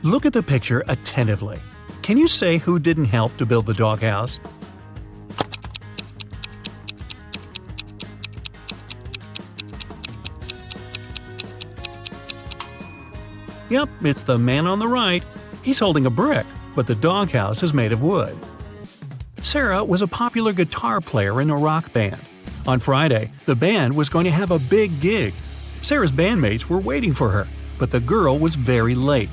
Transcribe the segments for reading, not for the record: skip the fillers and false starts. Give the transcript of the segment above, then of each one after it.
Look at the picture attentively. Can you say who didn't help to build the doghouse? Yep, it's the man on the right. He's holding a brick, but the doghouse is made of wood. Sarah was a popular guitar player in a rock band. On Friday, the band was going to have a big gig. Sarah's bandmates were waiting for her, but the girl was very late.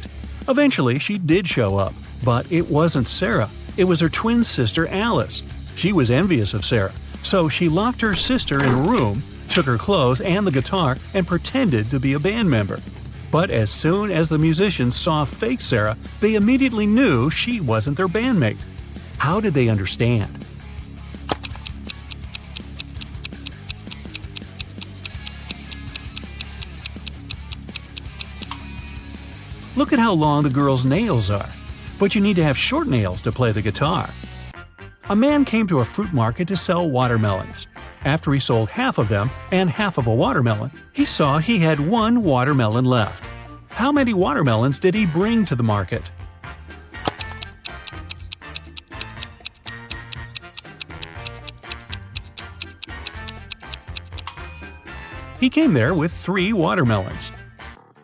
Eventually, she did show up, but it wasn't Sarah. It was her twin sister Alice. She was envious of Sarah, so she locked her sister in a room, took her clothes and the guitar, and pretended to be a band member. But as soon as the musicians saw fake Sarah, they immediately knew she wasn't their bandmate. How did they understand? Look at how long the girl's nails are. But you need to have short nails to play the guitar. A man came to a fruit market to sell watermelons. After he sold half of them and half of a watermelon, he saw he had one watermelon left. How many watermelons did he bring to the market? He came there with 3 watermelons.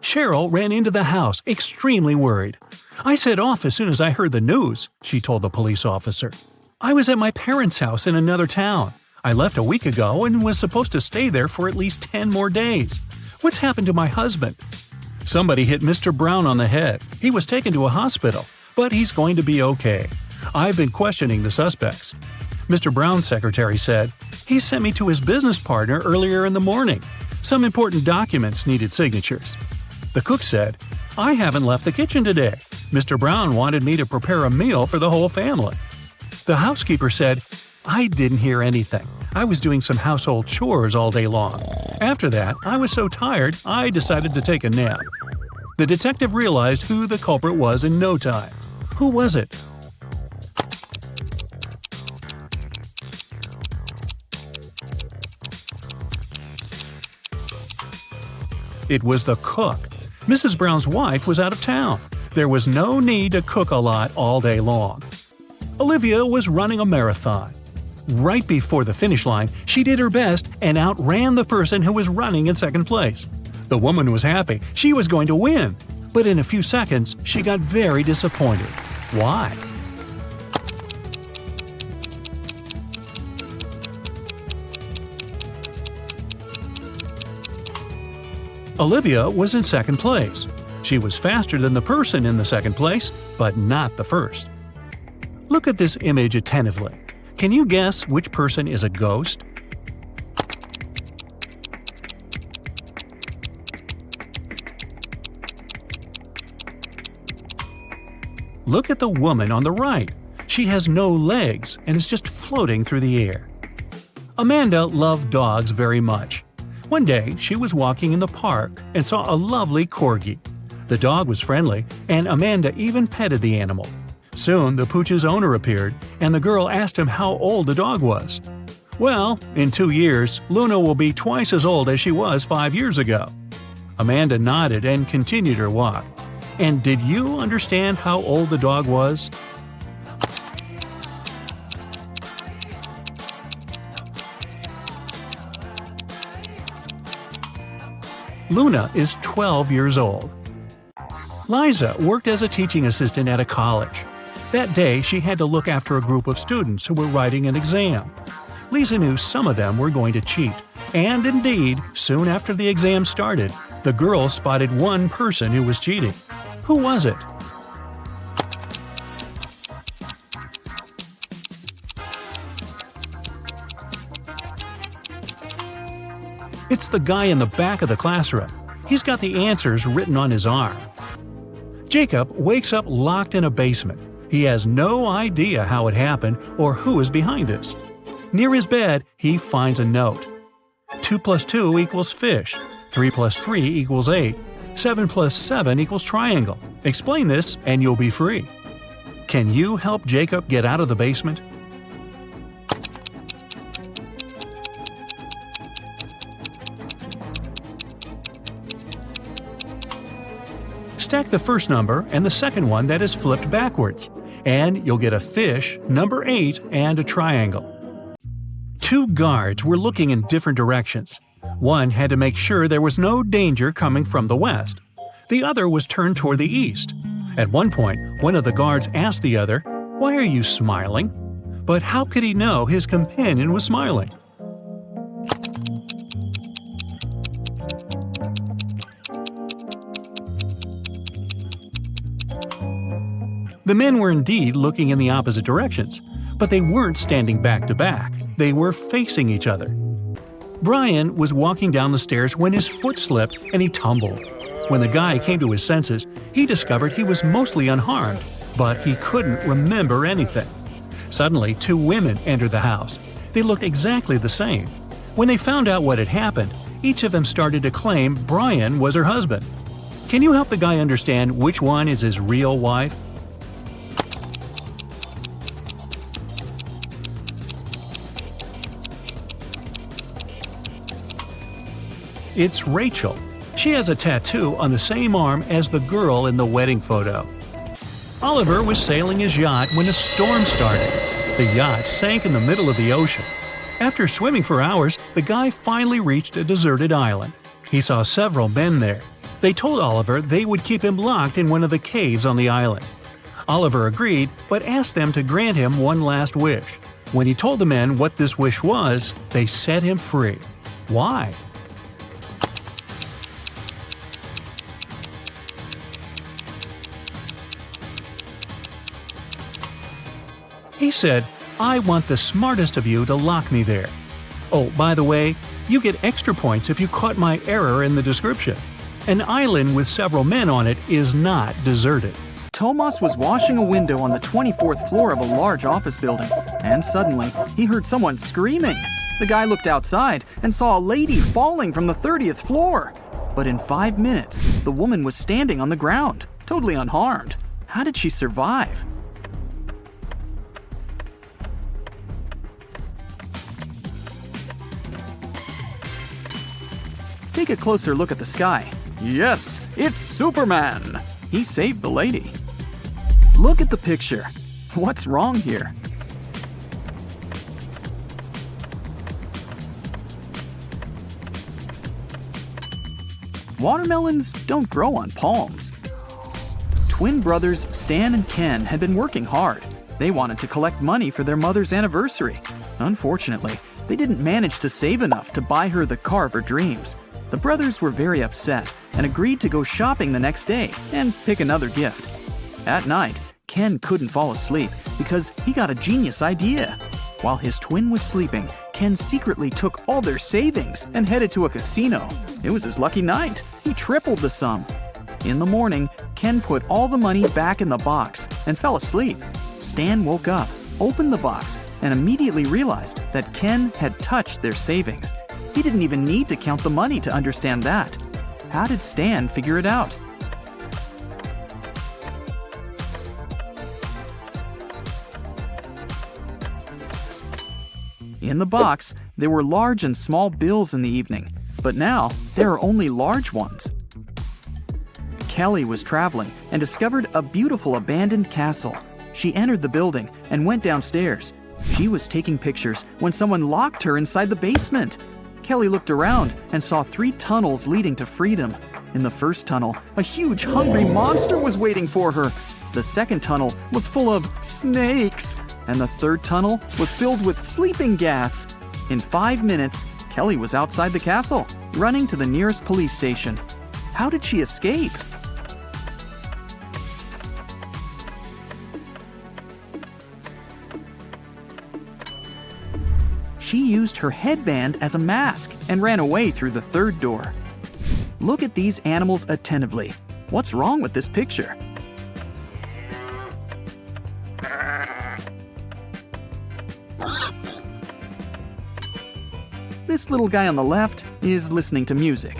Cheryl ran into the house, extremely worried. "I set off as soon as I heard the news," she told the police officer. "I was at my parents' house in another town. I left a week ago and was supposed to stay there for at least 10 more days. What's happened to my husband?" "Somebody hit Mr. Brown on the head. He was taken to a hospital, but he's going to be okay. I've been questioning the suspects." Mr. Brown's secretary said, "He sent me to his business partner earlier in the morning. Some important documents needed signatures." The cook said, "I haven't left the kitchen today. Mr. Brown wanted me to prepare a meal for the whole family." The housekeeper said, "I didn't hear anything. I was doing some household chores all day long. After that, I was so tired, I decided to take a nap." The detective realized who the culprit was in no time. Who was it? It was the cook. Mrs. Brown's wife was out of town. There was no need to cook a lot all day long. Olivia was running a marathon. Right before the finish line, she did her best and outran the person who was running in second place. The woman was happy. She was going to win. But in a few seconds, she got very disappointed. Why? Olivia was in second place. She was faster than the person in the second place, but not the first. Look at this image attentively. Can you guess which person is a ghost? Look at the woman on the right. She has no legs and is just floating through the air. Amanda loved dogs very much. One day, she was walking in the park and saw a lovely corgi. The dog was friendly, and Amanda even petted the animal. Soon, the pooch's owner appeared, and the girl asked him how old the dog was. "Well, in 2 years, Luna will be twice as old as she was 5 years ago." Amanda nodded and continued her walk. And did you understand how old the dog was? Luna is 12 years old. Liza worked as a teaching assistant at a college. That day, she had to look after a group of students who were writing an exam. Lisa knew some of them were going to cheat, and indeed, soon after the exam started, the girls spotted one person who was cheating. Who was it? It's the guy in the back of the classroom. He's got the answers written on his arm. Jacob wakes up locked in a basement. He has no idea how it happened or who is behind this. Near his bed, he finds a note. 2 + 2 equals fish. 3 + 3 equals 8. 7 + 7 equals triangle. Explain this and you'll be free. Can you help Jacob get out of the basement? Stack the first number and the second one that is flipped backwards, and you'll get a fish, number 8, and a triangle. 2 guards were looking in different directions. One had to make sure there was no danger coming from the west. The other was turned toward the east. At one point, one of the guards asked the other, "Why are you smiling?" But how could he know his companion was smiling? The men were indeed looking in the opposite directions, but they weren't standing back to back. They were facing each other. Brian was walking down the stairs when his foot slipped and he tumbled. When the guy came to his senses, he discovered he was mostly unharmed, but he couldn't remember anything. Suddenly, 2 women entered the house. They looked exactly the same. When they found out what had happened, each of them started to claim Brian was her husband. Can you help the guy understand which one is his real wife? It's Rachel. She has a tattoo on the same arm as the girl in the wedding photo. Oliver was sailing his yacht when a storm started. The yacht sank in the middle of the ocean. After swimming for hours, the guy finally reached a deserted island. He saw several men there. They told Oliver they would keep him locked in one of the caves on the island. Oliver agreed, but asked them to grant him one last wish. When he told the men what this wish was, they set him free. Why? He said, "I want the smartest of you to lock me there. Oh, by the way, you get extra points if you caught my error in the description. An island with several men on it is not deserted." Tomas was washing a window on the 24th floor of a large office building, and suddenly he heard someone screaming. The guy looked outside and saw a lady falling from the 30th floor. But in 5 minutes, the woman was standing on the ground, totally unharmed. How did she survive? Take a closer look at the sky. Yes, it's Superman! He saved the lady. Look at the picture. What's wrong here? Watermelons don't grow on palms. Twin brothers Stan and Ken had been working hard. They wanted to collect money for their mother's anniversary. Unfortunately, they didn't manage to save enough to buy her the car of her dreams. The brothers were very upset and agreed to go shopping the next day and pick another gift. At night, Ken couldn't fall asleep because he got a genius idea. While his twin was sleeping, Ken secretly took all their savings and headed to a casino. It was his lucky night. He tripled the sum. In the morning, Ken put all the money back in the box and fell asleep. Stan woke up, opened the box, and immediately realized that Ken had touched their savings. He didn't even need to count the money to understand that. How did Stan figure it out? In the box, there were large and small bills in the evening, but now there are only large ones. Kelly was traveling and discovered a beautiful abandoned castle. She entered the building and went downstairs. She was taking pictures when someone locked her inside the basement. Kelly looked around and saw 3 tunnels leading to freedom. In the first tunnel, a huge hungry monster was waiting for her. The second tunnel was full of snakes, and the third tunnel was filled with sleeping gas. In 5 minutes, Kelly was outside the castle, running to the nearest police station. How did she escape? She used her headband as a mask and ran away through the third door. Look at these animals attentively. What's wrong with this picture? This little guy on the left is listening to music.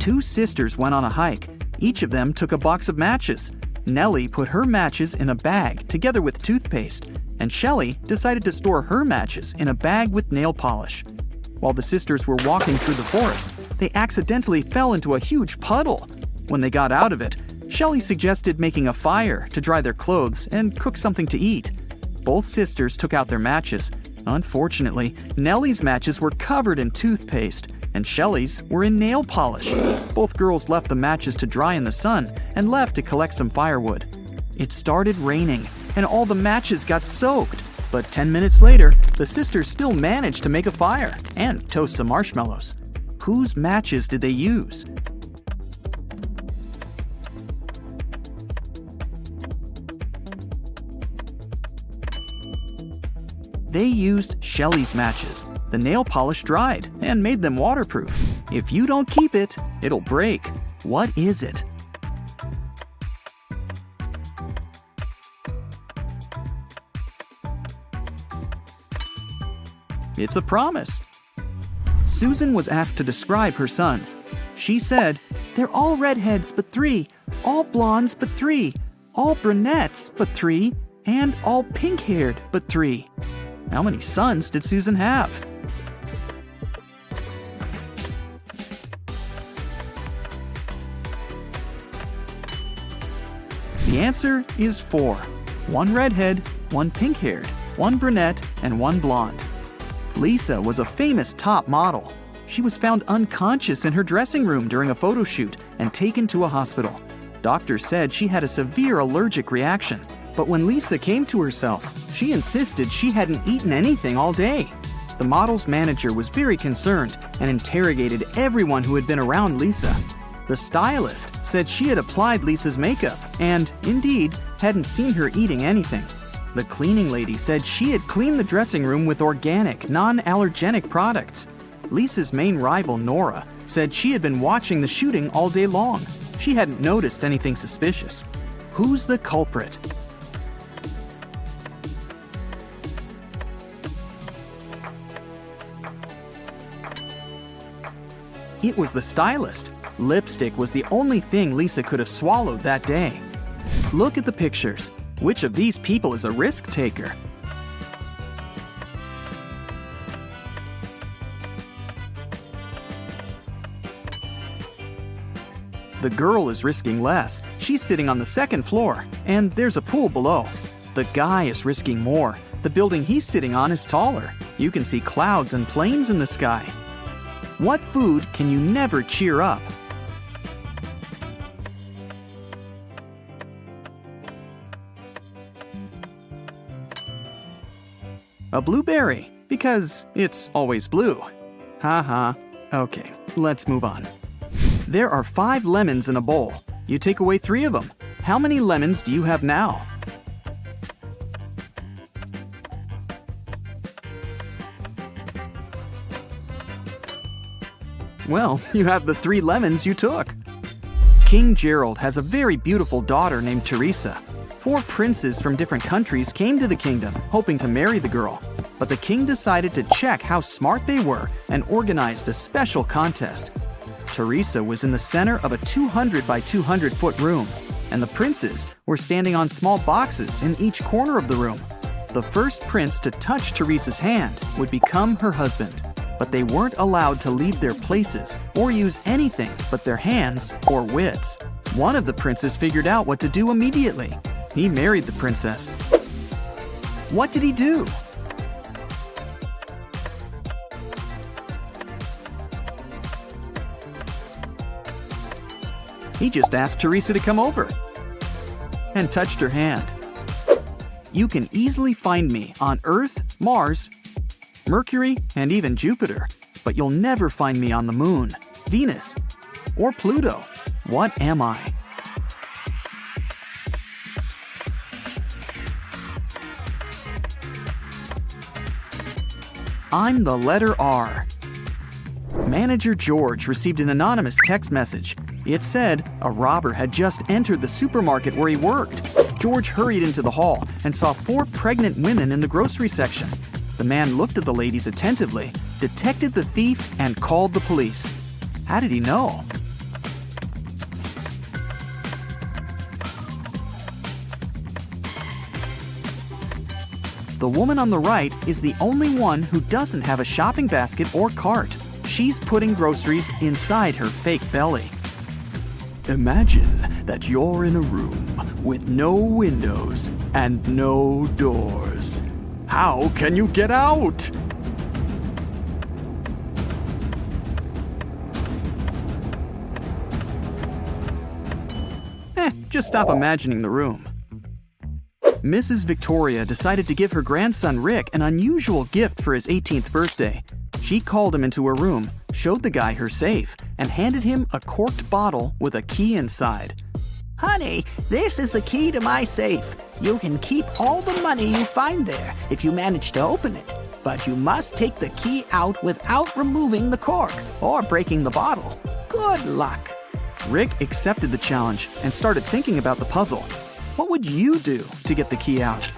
2 sisters went on a hike. Each of them took a box of matches. Nellie put her matches in a bag together with toothpaste, and Shelley decided to store her matches in a bag with nail polish. While the sisters were walking through the forest, they accidentally fell into a huge puddle. When they got out of it, Shelley suggested making a fire to dry their clothes and cook something to eat. Both sisters took out their matches. Unfortunately, Nellie's matches were covered in toothpaste, and Shelley's were in nail polish. Both girls left the matches to dry in the sun and left to collect some firewood. It started raining, and all the matches got soaked. But 10 minutes later, the sisters still managed to make a fire and toast some marshmallows. Whose matches did they use? They used Shelley's matches. The nail polish dried and made them waterproof. If you don't keep it, it'll break. What is it? It's a promise. Susan was asked to describe her sons. She said, "They're all redheads but 3, all blondes but 3, all brunettes but 3, and all pink-haired but 3. How many sons did Susan have? The answer is 4. 1 redhead, 1 pink-haired, 1 brunette, and 1 blonde. Lisa was a famous top model. She was found unconscious in her dressing room during a photo shoot and taken to a hospital. Doctors said she had a severe allergic reaction, but when Lisa came to herself, she insisted she hadn't eaten anything all day. The model's manager was very concerned and interrogated everyone who had been around Lisa. The stylist said she had applied Lisa's makeup and, indeed, hadn't seen her eating anything. The cleaning lady said she had cleaned the dressing room with organic, non-allergenic products. Lisa's main rival, Nora, said she had been watching the shooting all day long. She hadn't noticed anything suspicious. Who's the culprit? It was the stylist. Lipstick was the only thing Lisa could have swallowed that day. Look at the pictures. Which of these people is a risk taker? The girl is risking less. She's sitting on the second floor, and there's a pool below. The guy is risking more. The building he's sitting on is taller. You can see clouds and planes in the sky. What food can you never cheer up? A blueberry, because it's always blue. Haha. Okay, let's move on. There are 5 lemons in a bowl. You take away 3 of them. How many lemons do you have now? Well, you have the 3 lemons you took. King Gerald has a very beautiful daughter named Teresa. 4 princes from different countries came to the kingdom, hoping to marry the girl. But the king decided to check how smart they were and organized a special contest. Teresa was in the center of a 200 by 200 foot room, and the princes were standing on small boxes in each corner of the room. The first prince to touch Teresa's hand would become her husband, but they weren't allowed to leave their places or use anything but their hands or wits. One of the princes figured out what to do immediately. He married the princess. What did he do? He just asked Teresa to come over and touched her hand. You can easily find me on Earth, Mars, Mercury, and even Jupiter, but you'll never find me on the Moon, Venus, or Pluto. What am I? I'm the letter R. Manager George received an anonymous text message. It said a robber had just entered the supermarket where he worked. George hurried into the hall and saw 4 pregnant women in the grocery section. The man looked at the ladies attentively, detected the thief, and called the police. How did he know? The woman on the right is the only one who doesn't have a shopping basket or cart. She's putting groceries inside her fake belly. Imagine that you're in a room with no windows and no doors. How can you get out? Just stop imagining the room. Mrs. Victoria decided to give her grandson Rick an unusual gift for his 18th birthday. She called him into her room, showed the guy her safe, and handed him a corked bottle with a key inside. Honey, this is the key to my safe. You can keep all the money you find there if you manage to open it. But you must take the key out without removing the cork or breaking the bottle. Good luck. Rick accepted the challenge and started thinking about the puzzle. What would you do to get the key out?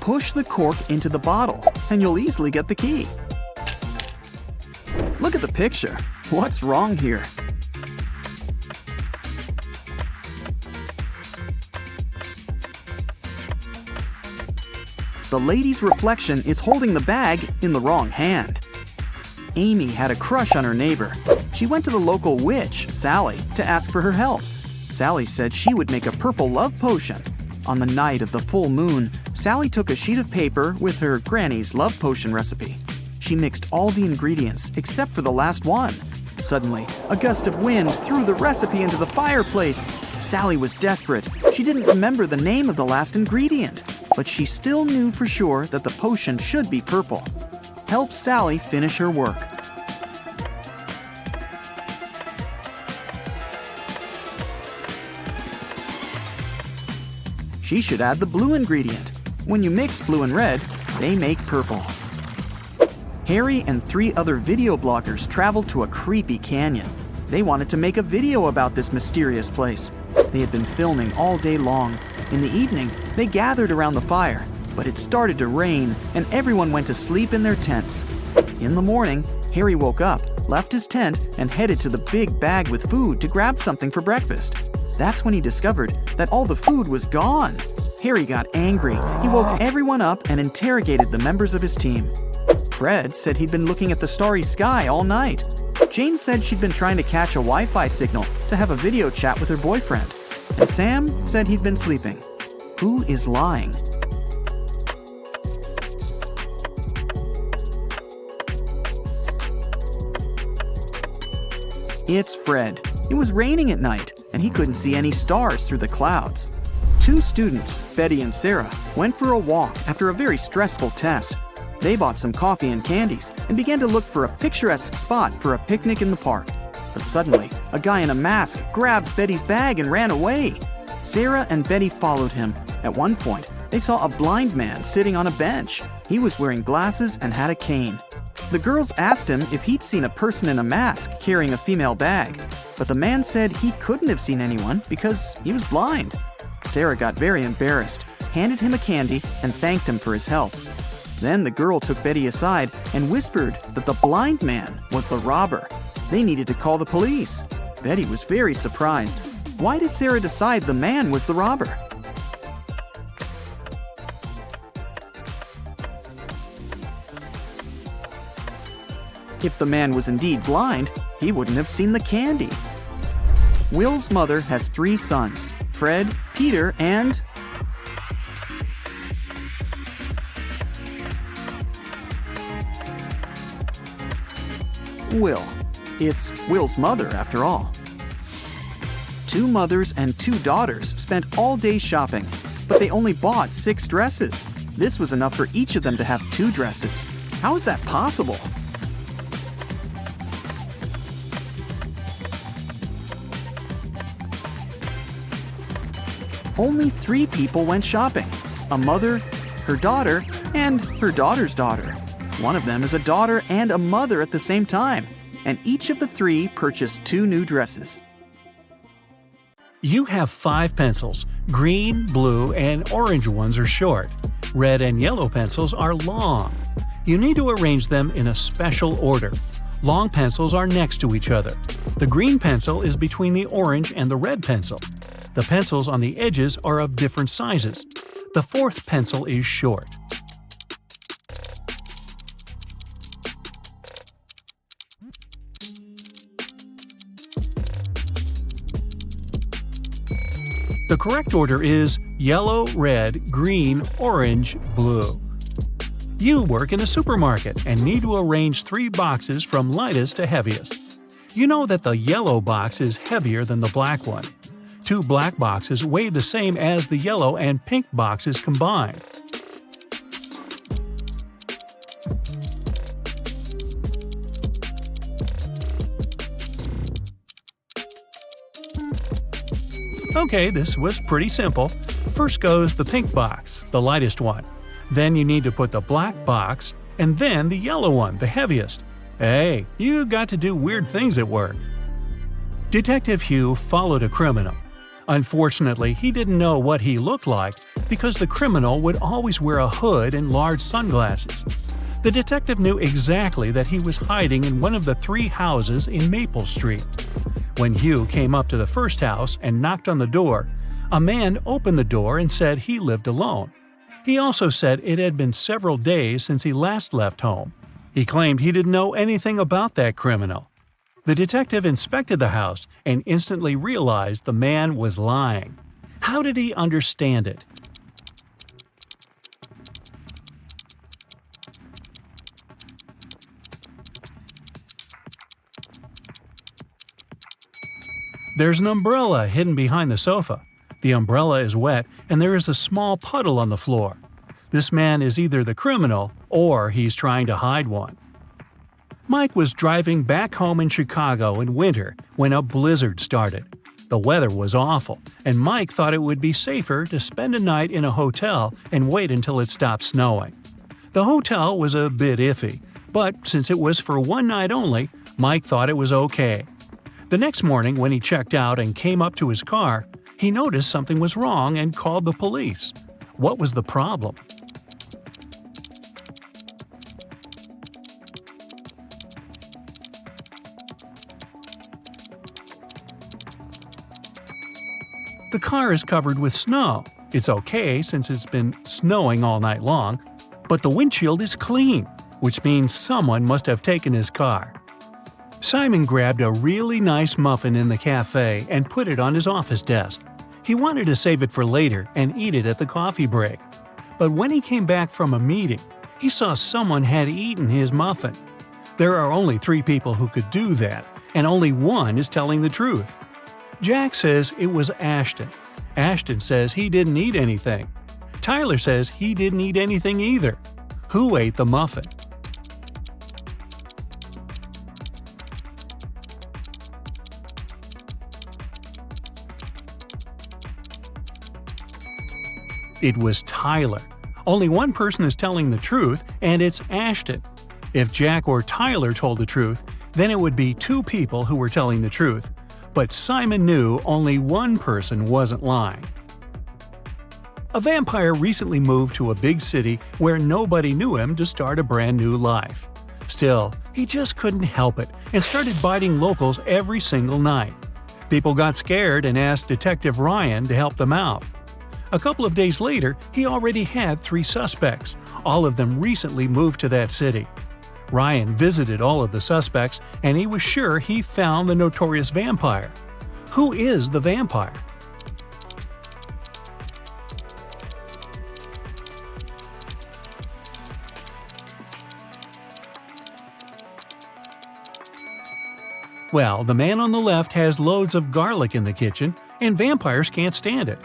Push the cork into the bottle, and you'll easily get the key. Look at the picture. What's wrong here? The lady's reflection is holding the bag in the wrong hand. Amy had a crush on her neighbor. She went to the local witch, Sally, to ask for her help. Sally said she would make a purple love potion. On the night of the full moon, Sally took a sheet of paper with her granny's love potion recipe. She mixed all the ingredients except for the last one. Suddenly, a gust of wind threw the recipe into the fireplace. Sally was desperate. She didn't remember the name of the last ingredient, but she still knew for sure that the potion should be purple. Help Sally finish her work. She should add the blue ingredient. When you mix blue and red, they make purple. Harry and 3 other video bloggers traveled to a creepy canyon. They wanted to make a video about this mysterious place. They had been filming all day long. In the evening, they gathered around the fire, but it started to rain and everyone went to sleep in their tents. In the morning, Harry woke up, left his tent, and headed to the big bag with food to grab something for breakfast. That's when he discovered that all the food was gone. Harry got angry. He woke everyone up and interrogated the members of his team. Fred said he'd been looking at the starry sky all night. Jane said she'd been trying to catch a Wi-Fi signal to have a video chat with her boyfriend. And Sam said he'd been sleeping. Who is lying? It's Fred. It was raining at night, and he couldn't see any stars through the clouds. 2 students, Betty and Sarah, went for a walk after a very stressful test. They bought some coffee and candies and began to look for a picturesque spot for a picnic in the park. But suddenly, a guy in a mask grabbed Betty's bag and ran away. Sarah and Betty followed him. At one point, they saw a blind man sitting on a bench. He was wearing glasses and had a cane. The girls asked him if he'd seen a person in a mask carrying a female bag, but the man said he couldn't have seen anyone because he was blind. Sarah got very embarrassed, handed him a candy, and thanked him for his help. Then the girl took Betty aside and whispered that the blind man was the robber. They needed to call the police. Betty was very surprised. Why did Sarah decide the man was the robber? If the man was indeed blind, he wouldn't have seen the candy. Will's mother has 3 sons, Fred, Peter, and... Will. It's Will's mother, after all. 2 mothers and 2 daughters spent all day shopping, but they only bought 6 dresses. This was enough for each of them to have 2 dresses. How is that possible? Only 3 people went shopping: a mother, her daughter, and her daughter's daughter. One of them is a daughter and a mother at the same time, and each of the 3 purchased 2 new dresses. You have 5 pencils. Green, blue, and orange ones are short. Red and yellow pencils are long. You need to arrange them in a special order. Long pencils are next to each other. The green pencil is between the orange and the red pencil. The pencils on the edges are of different sizes. The 4th pencil is short. The correct order is yellow, red, green, orange, blue. You work in a supermarket and need to arrange 3 boxes from lightest to heaviest. You know that the yellow box is heavier than the black one. 2 black boxes weigh the same as the yellow and pink boxes combined. Okay, this was pretty simple. First goes the pink box, the lightest one. Then you need to put the black box, and then the yellow one, the heaviest. Hey, you got to do weird things at work. Detective Hugh followed a criminal. Unfortunately, he didn't know what he looked like because the criminal would always wear a hood and large sunglasses. The detective knew exactly that he was hiding in one of the 3 houses in Maple Street. When Hugh came up to the first house and knocked on the door, a man opened the door and said he lived alone. He also said it had been several days since he last left home. He claimed he didn't know anything about that criminal. The detective inspected the house and instantly realized the man was lying. How did he understand it? There's an umbrella hidden behind the sofa. The umbrella is wet and there is a small puddle on the floor. This man is either the criminal or he's trying to hide one. Mike was driving back home in Chicago in winter when a blizzard started. The weather was awful, and Mike thought it would be safer to spend a night in a hotel and wait until it stopped snowing. The hotel was a bit iffy, but since it was for one night only, Mike thought it was okay. The next morning when he checked out and came up to his car, he noticed something was wrong and called the police. What was the problem? The car is covered with snow. It's okay since it's been snowing all night long, but the windshield is clean, which means someone must have taken his car. Simon grabbed a really nice muffin in the cafe and put it on his office desk. He wanted to save it for later and eat it at the coffee break. But when he came back from a meeting, he saw someone had eaten his muffin. There are only 3 people who could do that, and only one is telling the truth. Jack says it was Ashton. Ashton says he didn't eat anything. Tyler says he didn't eat anything either. Who ate the muffin? It was Tyler. Only one person is telling the truth, and it's Ashton. If Jack or Tyler told the truth, then it would be 2 people who were telling the truth. But Simon knew only one person wasn't lying. A vampire recently moved to a big city where nobody knew him to start a brand new life. Still, he just couldn't help it and started biting locals every single night. People got scared and asked Detective Ryan to help them out. A couple of days later, he already had 3 suspects. All of them recently moved to that city. Ryan visited all of the suspects, and he was sure he found the notorious vampire. Who is the vampire? Well, the man on the left has loads of garlic in the kitchen, and vampires can't stand it.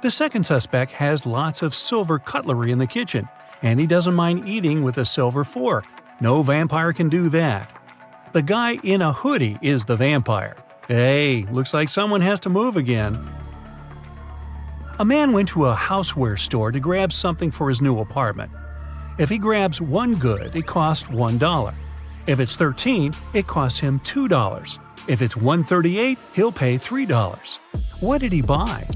The second suspect has lots of silver cutlery in the kitchen, and he doesn't mind eating with a silver fork. No vampire can do that. The guy in a hoodie is the vampire. Hey, looks like someone has to move again. A man went to a houseware store to grab something for his new apartment. If he grabs one good, it costs $1. If it's 13, it costs him $2. If it's 138, he'll pay $3. What did he buy?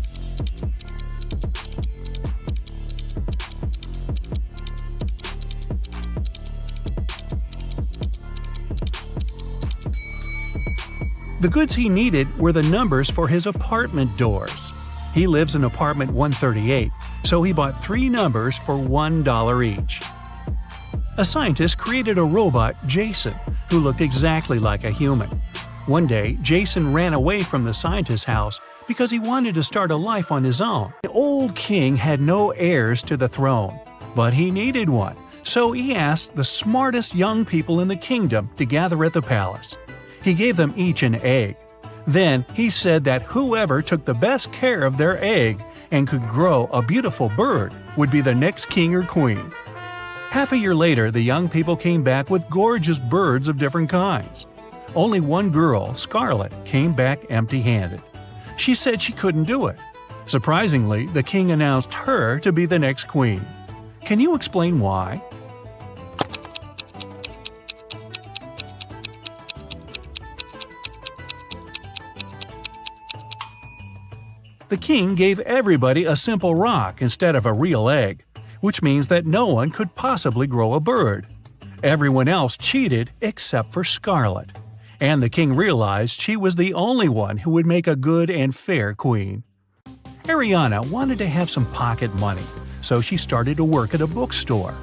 The goods he needed were the numbers for his apartment doors. He lives in apartment 138, so he bought 3 numbers for $1 each. A scientist created a robot, Jason, who looked exactly like a human. One day, Jason ran away from the scientist's house, because he wanted to start a life on his own. The old king had no heirs to the throne, but he needed one, so he asked the smartest young people in the kingdom to gather at the palace. He gave them each an egg. Then he said that whoever took the best care of their egg and could grow a beautiful bird would be the next king or queen. Half a year later, the young people came back with gorgeous birds of different kinds. Only one girl, Scarlet, came back empty-handed. She said she couldn't do it. Surprisingly, the king announced her to be the next queen. Can you explain why? The king gave everybody a simple rock instead of a real egg, which means that no one could possibly grow a bird. Everyone else cheated except for Scarlet, and the king realized she was the only one who would make a good and fair queen. Ariana wanted to have some pocket money, so she started to work at a bookstore.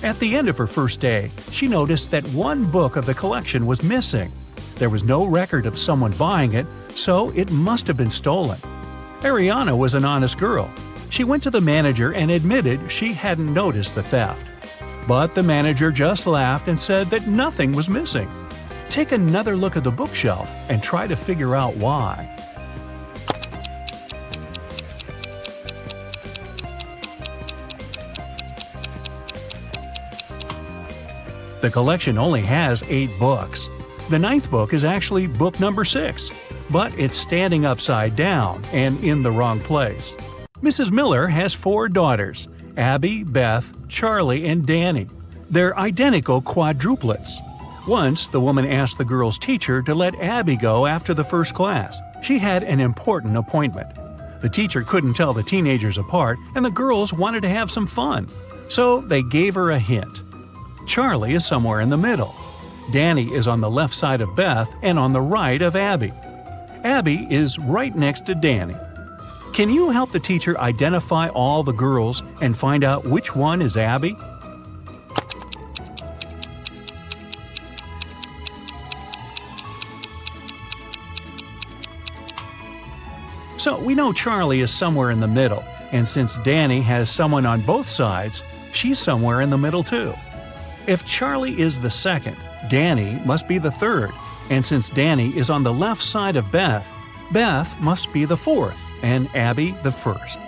At the end of her first day, she noticed that one book of the collection was missing. There was no record of someone buying it, so it must have been stolen. Ariana was an honest girl. She went to the manager and admitted she hadn't noticed the theft. But the manager just laughed and said that nothing was missing. Take another look at the bookshelf and try to figure out why. The collection only has 8 books. The 9th book is actually book number 6, but it's standing upside down and in the wrong place. Mrs. Miller has 4 daughters, Abby, Beth, Charlie, and Danny. They're identical quadruplets. Once, the woman asked the girl's teacher to let Abby go after the first class. She had an important appointment. The teacher couldn't tell the teenagers apart, and the girls wanted to have some fun, so they gave her a hint. Charlie is somewhere in the middle. Danny is on the left side of Beth and on the right of Abby. Abby is right next to Danny. Can you help the teacher identify all the girls and find out which one is Abby? So we know Charlie is somewhere in the middle, and since Danny has someone on both sides, she's somewhere in the middle too. If Charlie is the second, Danny must be the third, and since Danny is on the left side of Beth, Beth must be the fourth, and Abby the first.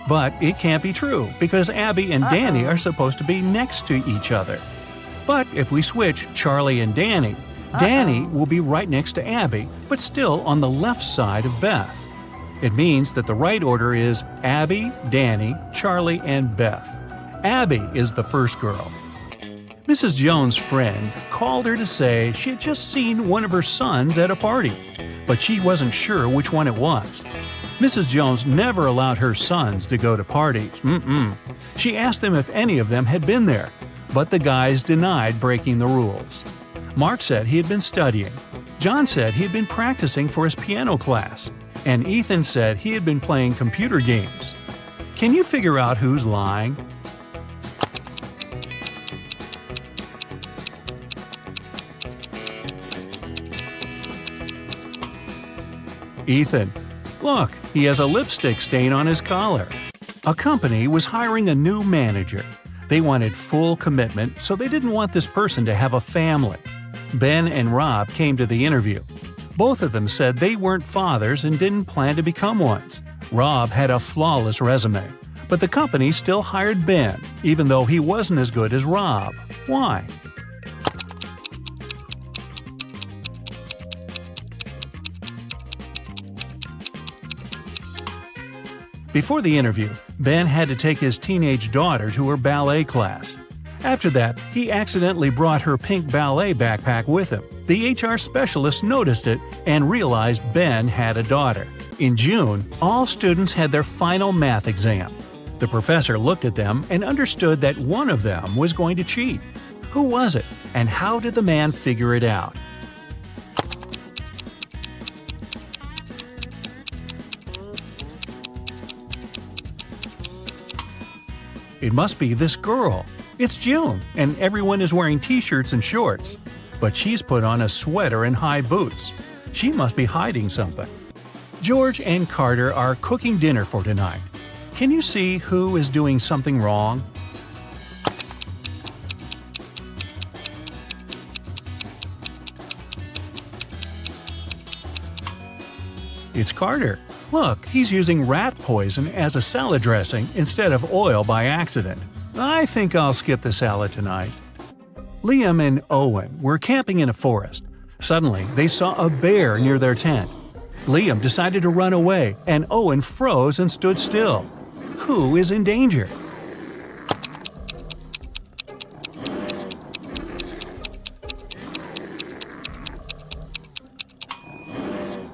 But it can't be true, because Abby and Danny are supposed to be next to each other. But if we switch Charlie and Danny, Danny will be right next to Abby, but still on the left side of Beth. It means that the right order is Abby, Danny, Charlie, and Beth. Abby is the first girl. Mrs. Jones' friend called her to say she had just seen one of her sons at a party, but she wasn't sure which one it was. Mrs. Jones never allowed her sons to go to parties. She asked them if any of them had been there, but the guys denied breaking the rules. Mark said he had been studying. John said he had been practicing for his piano class. And Ethan said he had been playing computer games. Can you figure out who's lying? Ethan. Look, he has a lipstick stain on his collar. A company was hiring a new manager. They wanted full commitment, so they didn't want this person to have a family. Ben and Rob came to the interview. Both of them said they weren't fathers and didn't plan to become ones. Rob had a flawless resume, but the company still hired Ben, even though he wasn't as good as Rob. Why? Before the interview, Ben had to take his teenage daughter to her ballet class. After that, he accidentally brought her pink ballet backpack with him. The HR specialist noticed it and realized Ben had a daughter. In June, all students had their final math exam. The professor looked at them and understood that one of them was going to cheat. Who was it, and how did the man figure it out? It must be this girl. It's June, and everyone is wearing t-shirts and shorts. But she's put on a sweater and high boots. She must be hiding something. George and Carter are cooking dinner for tonight. Can you see who is doing something wrong? It's Carter. Look, he's using rat poison as a salad dressing instead of oil by accident. I think I'll skip the salad tonight. Liam and Owen were camping in a forest. Suddenly, they saw a bear near their tent. Liam decided to run away, and Owen froze and stood still. Who is in danger?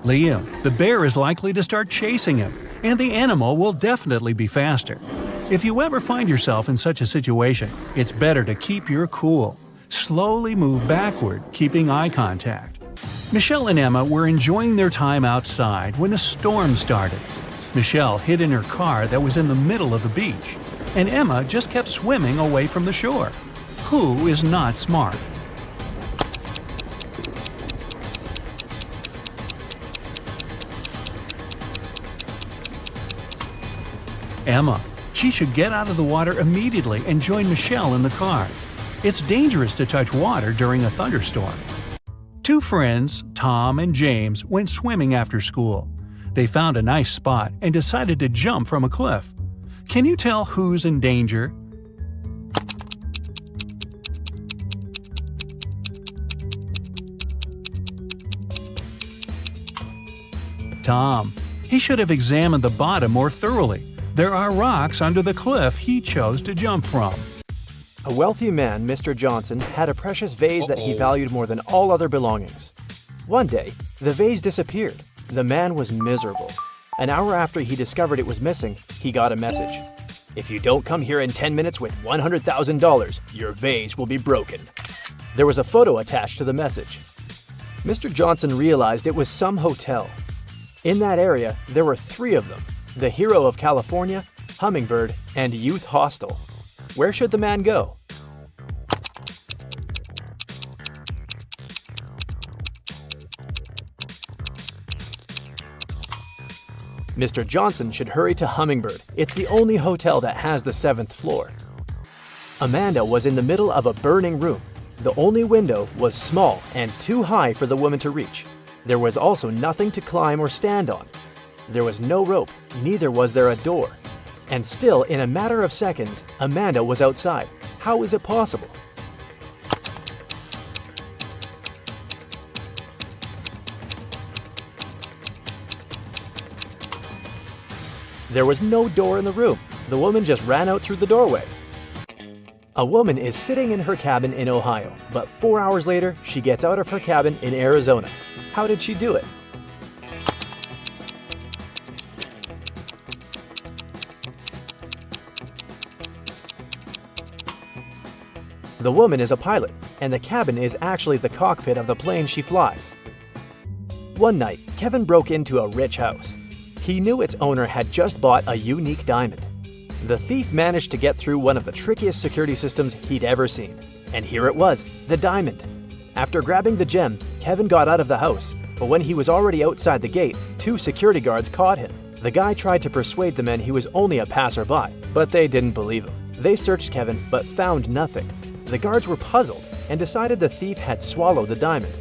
Liam. The bear is likely to start chasing him, and the animal will definitely be faster. If you ever find yourself in such a situation, it's better to keep your cool. Slowly move backward, keeping eye contact. Michelle and Emma were enjoying their time outside when a storm started. Michelle hid in her car that was in the middle of the beach, and Emma just kept swimming away from the shore. Who is not smart? Emma. She should get out of the water immediately and join Michelle in the car. It's dangerous to touch water during a thunderstorm. Two friends, Tom and James, went swimming after school. They found a nice spot and decided to jump from a cliff. Can you tell who's in danger? Tom. He should have examined the bottom more thoroughly. There are rocks under the cliff he chose to jump from. A wealthy man, Mr. Johnson, had a precious vase that he valued more than all other belongings. One day, the vase disappeared. The man was miserable. An hour after he discovered it was missing, he got a message. "If you don't come here in 10 minutes with $100,000, your vase will be broken." There was a photo attached to the message. Mr. Johnson realized it was some hotel. In that area, there were 3 of them: the Hero of California, Hummingbird, and Youth Hostel. Where should the man go? Mr. Johnson should hurry to Hummingbird. It's the only hotel that has the 7th floor. Amanda was in the middle of a burning room. The only window was small and too high for the woman to reach. There was also nothing to climb or stand on. There was no rope, neither was there a door. And still, in a matter of seconds, Amanda was outside. How is it possible? There was no door in the room. The woman just ran out through the doorway. A woman is sitting in her cabin in Ohio, but 4 hours later, she gets out of her cabin in Arizona. How did she do it? The woman is a pilot, and the cabin is actually the cockpit of the plane she flies. One night, Kevin broke into a rich house. He knew its owner had just bought a unique diamond. The thief managed to get through one of the trickiest security systems he'd ever seen. And here it was, the diamond. After grabbing the gem, Kevin got out of the house, but when he was already outside the gate, 2 security guards caught him. The guy tried to persuade the men he was only a passerby, but they didn't believe him. They searched Kevin, but found nothing. The guards were puzzled and decided the thief had swallowed the diamond.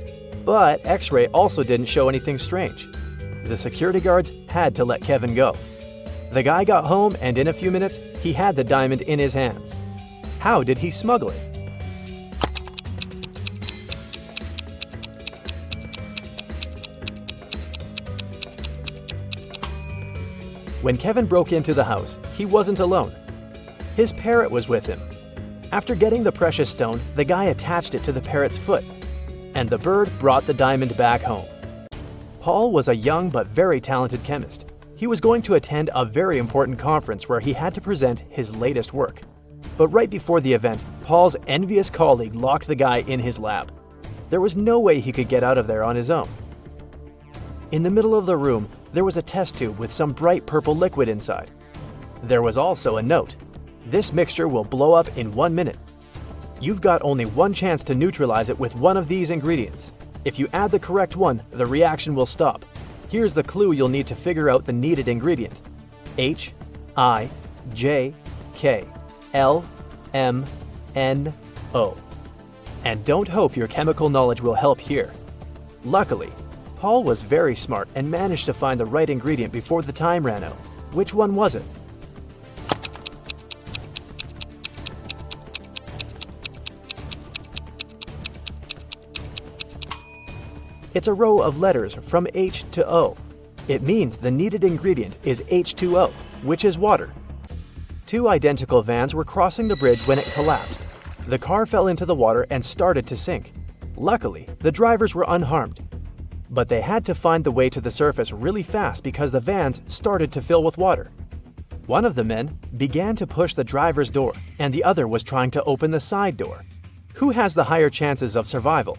But X-ray also didn't show anything strange. The security guards had to let Kevin go. The guy got home, and in a few minutes, he had the diamond in his hands. How did he smuggle it? When Kevin broke into the house, he wasn't alone. His parrot was with him. After getting the precious stone, the guy attached it to the parrot's foot, and the bird brought the diamond back home. Paul was a young but very talented chemist. He was going to attend a very important conference where he had to present his latest work. But right before the event, Paul's envious colleague locked the guy in his lab. There was no way he could get out of there on his own. In the middle of the room, there was a test tube with some bright purple liquid inside. There was also a note. This mixture will blow up in 1 minute. You've got only one chance to neutralize it with one of these ingredients. If you add the correct one, the reaction will stop. Here's the clue you'll need to figure out the needed ingredient. H, I, J, K, L, M, N, O. And don't hope your chemical knowledge will help here. Luckily, Paul was very smart and managed to find the right ingredient before the time ran out. Which one was it? It's a row of letters from H to O. It means the needed ingredient is H2O, which is water. Two identical vans were crossing the bridge when it collapsed. The car fell into the water and started to sink. Luckily, the drivers were unharmed. But they had to find the way to the surface really fast because the vans started to fill with water. One of the men began to push the driver's door, and the other was trying to open the side door. Who has the higher chances of survival?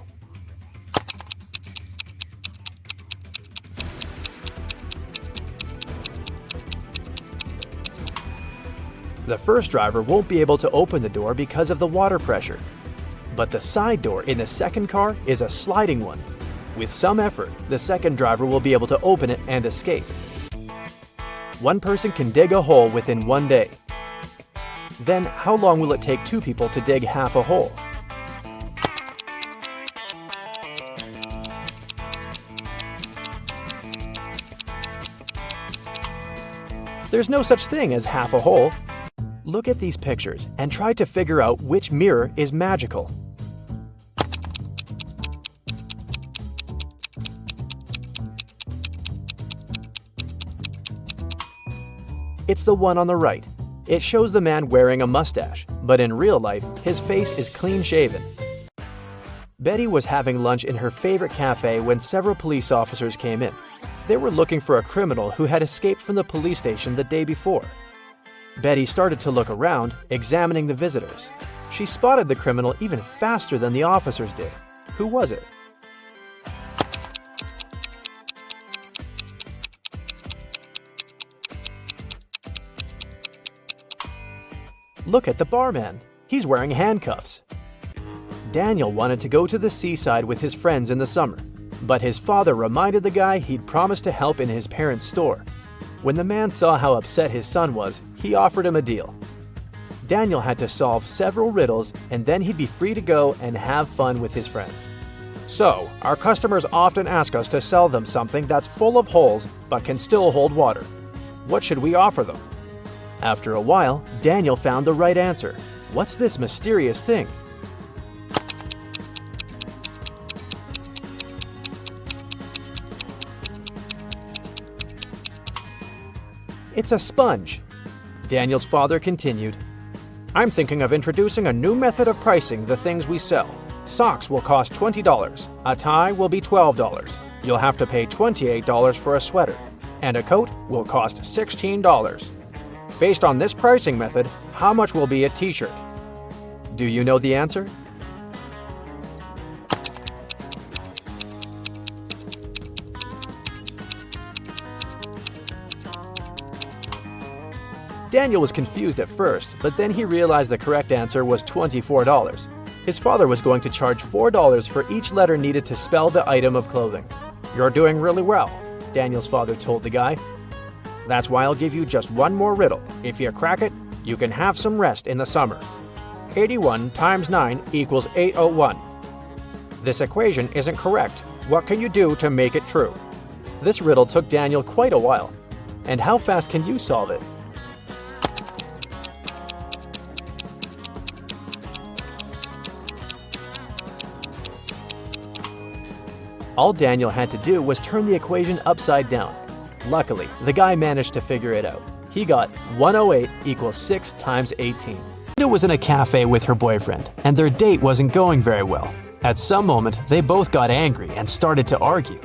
The first driver won't be able to open the door because of the water pressure. But the side door in the second car is a sliding one. With some effort, the second driver will be able to open it and escape. One person can dig a hole within 1 day. Then, how long will it take two people to dig half a hole? There's no such thing as half a hole. Look at these pictures and try to figure out which mirror is magical. It's the one on the right. It shows the man wearing a mustache, but in real life, his face is clean-shaven. Betty was having lunch in her favorite cafe when several police officers came in. They were looking for a criminal who had escaped from the police station the day before. Betty started to look around, examining the visitors. She spotted the criminal even faster than the officers did. Who was it? Look at the barman. He's wearing handcuffs. Daniel wanted to go to the seaside with his friends in the summer, but his father reminded the guy he'd promised to help in his parents' store. When the man saw how upset his son was, he offered him a deal. Daniel had to solve several riddles, and then he'd be free to go and have fun with his friends. So, our customers often ask us to sell them something that's full of holes but can still hold water. What should we offer them? After a while, Daniel found the right answer. What's this mysterious thing? It's a sponge. Daniel's father continued, I'm thinking of introducing a new method of pricing the things we sell. Socks will cost $20. A tie will be $12. You'll have to pay $28 for a sweater. And a coat will cost $16. Based on this pricing method, how much will be a t-shirt? Do you know the answer? Daniel was confused at first, but then he realized the correct answer was $24. His father was going to charge $4 for each letter needed to spell the item of clothing. You're doing really well, Daniel's father told the guy. That's why I'll give you just one more riddle. If you crack it, you can have some rest in the summer. 81 times 9 equals 801. This equation isn't correct. What can you do to make it true? This riddle took Daniel quite a while. And how fast can you solve it? All Daniel had to do was turn the equation upside down. Luckily, the guy managed to figure it out. He got 108 equals 6 times 18. Linda was in a cafe with her boyfriend, and their date wasn't going very well. At some moment, they both got angry and started to argue.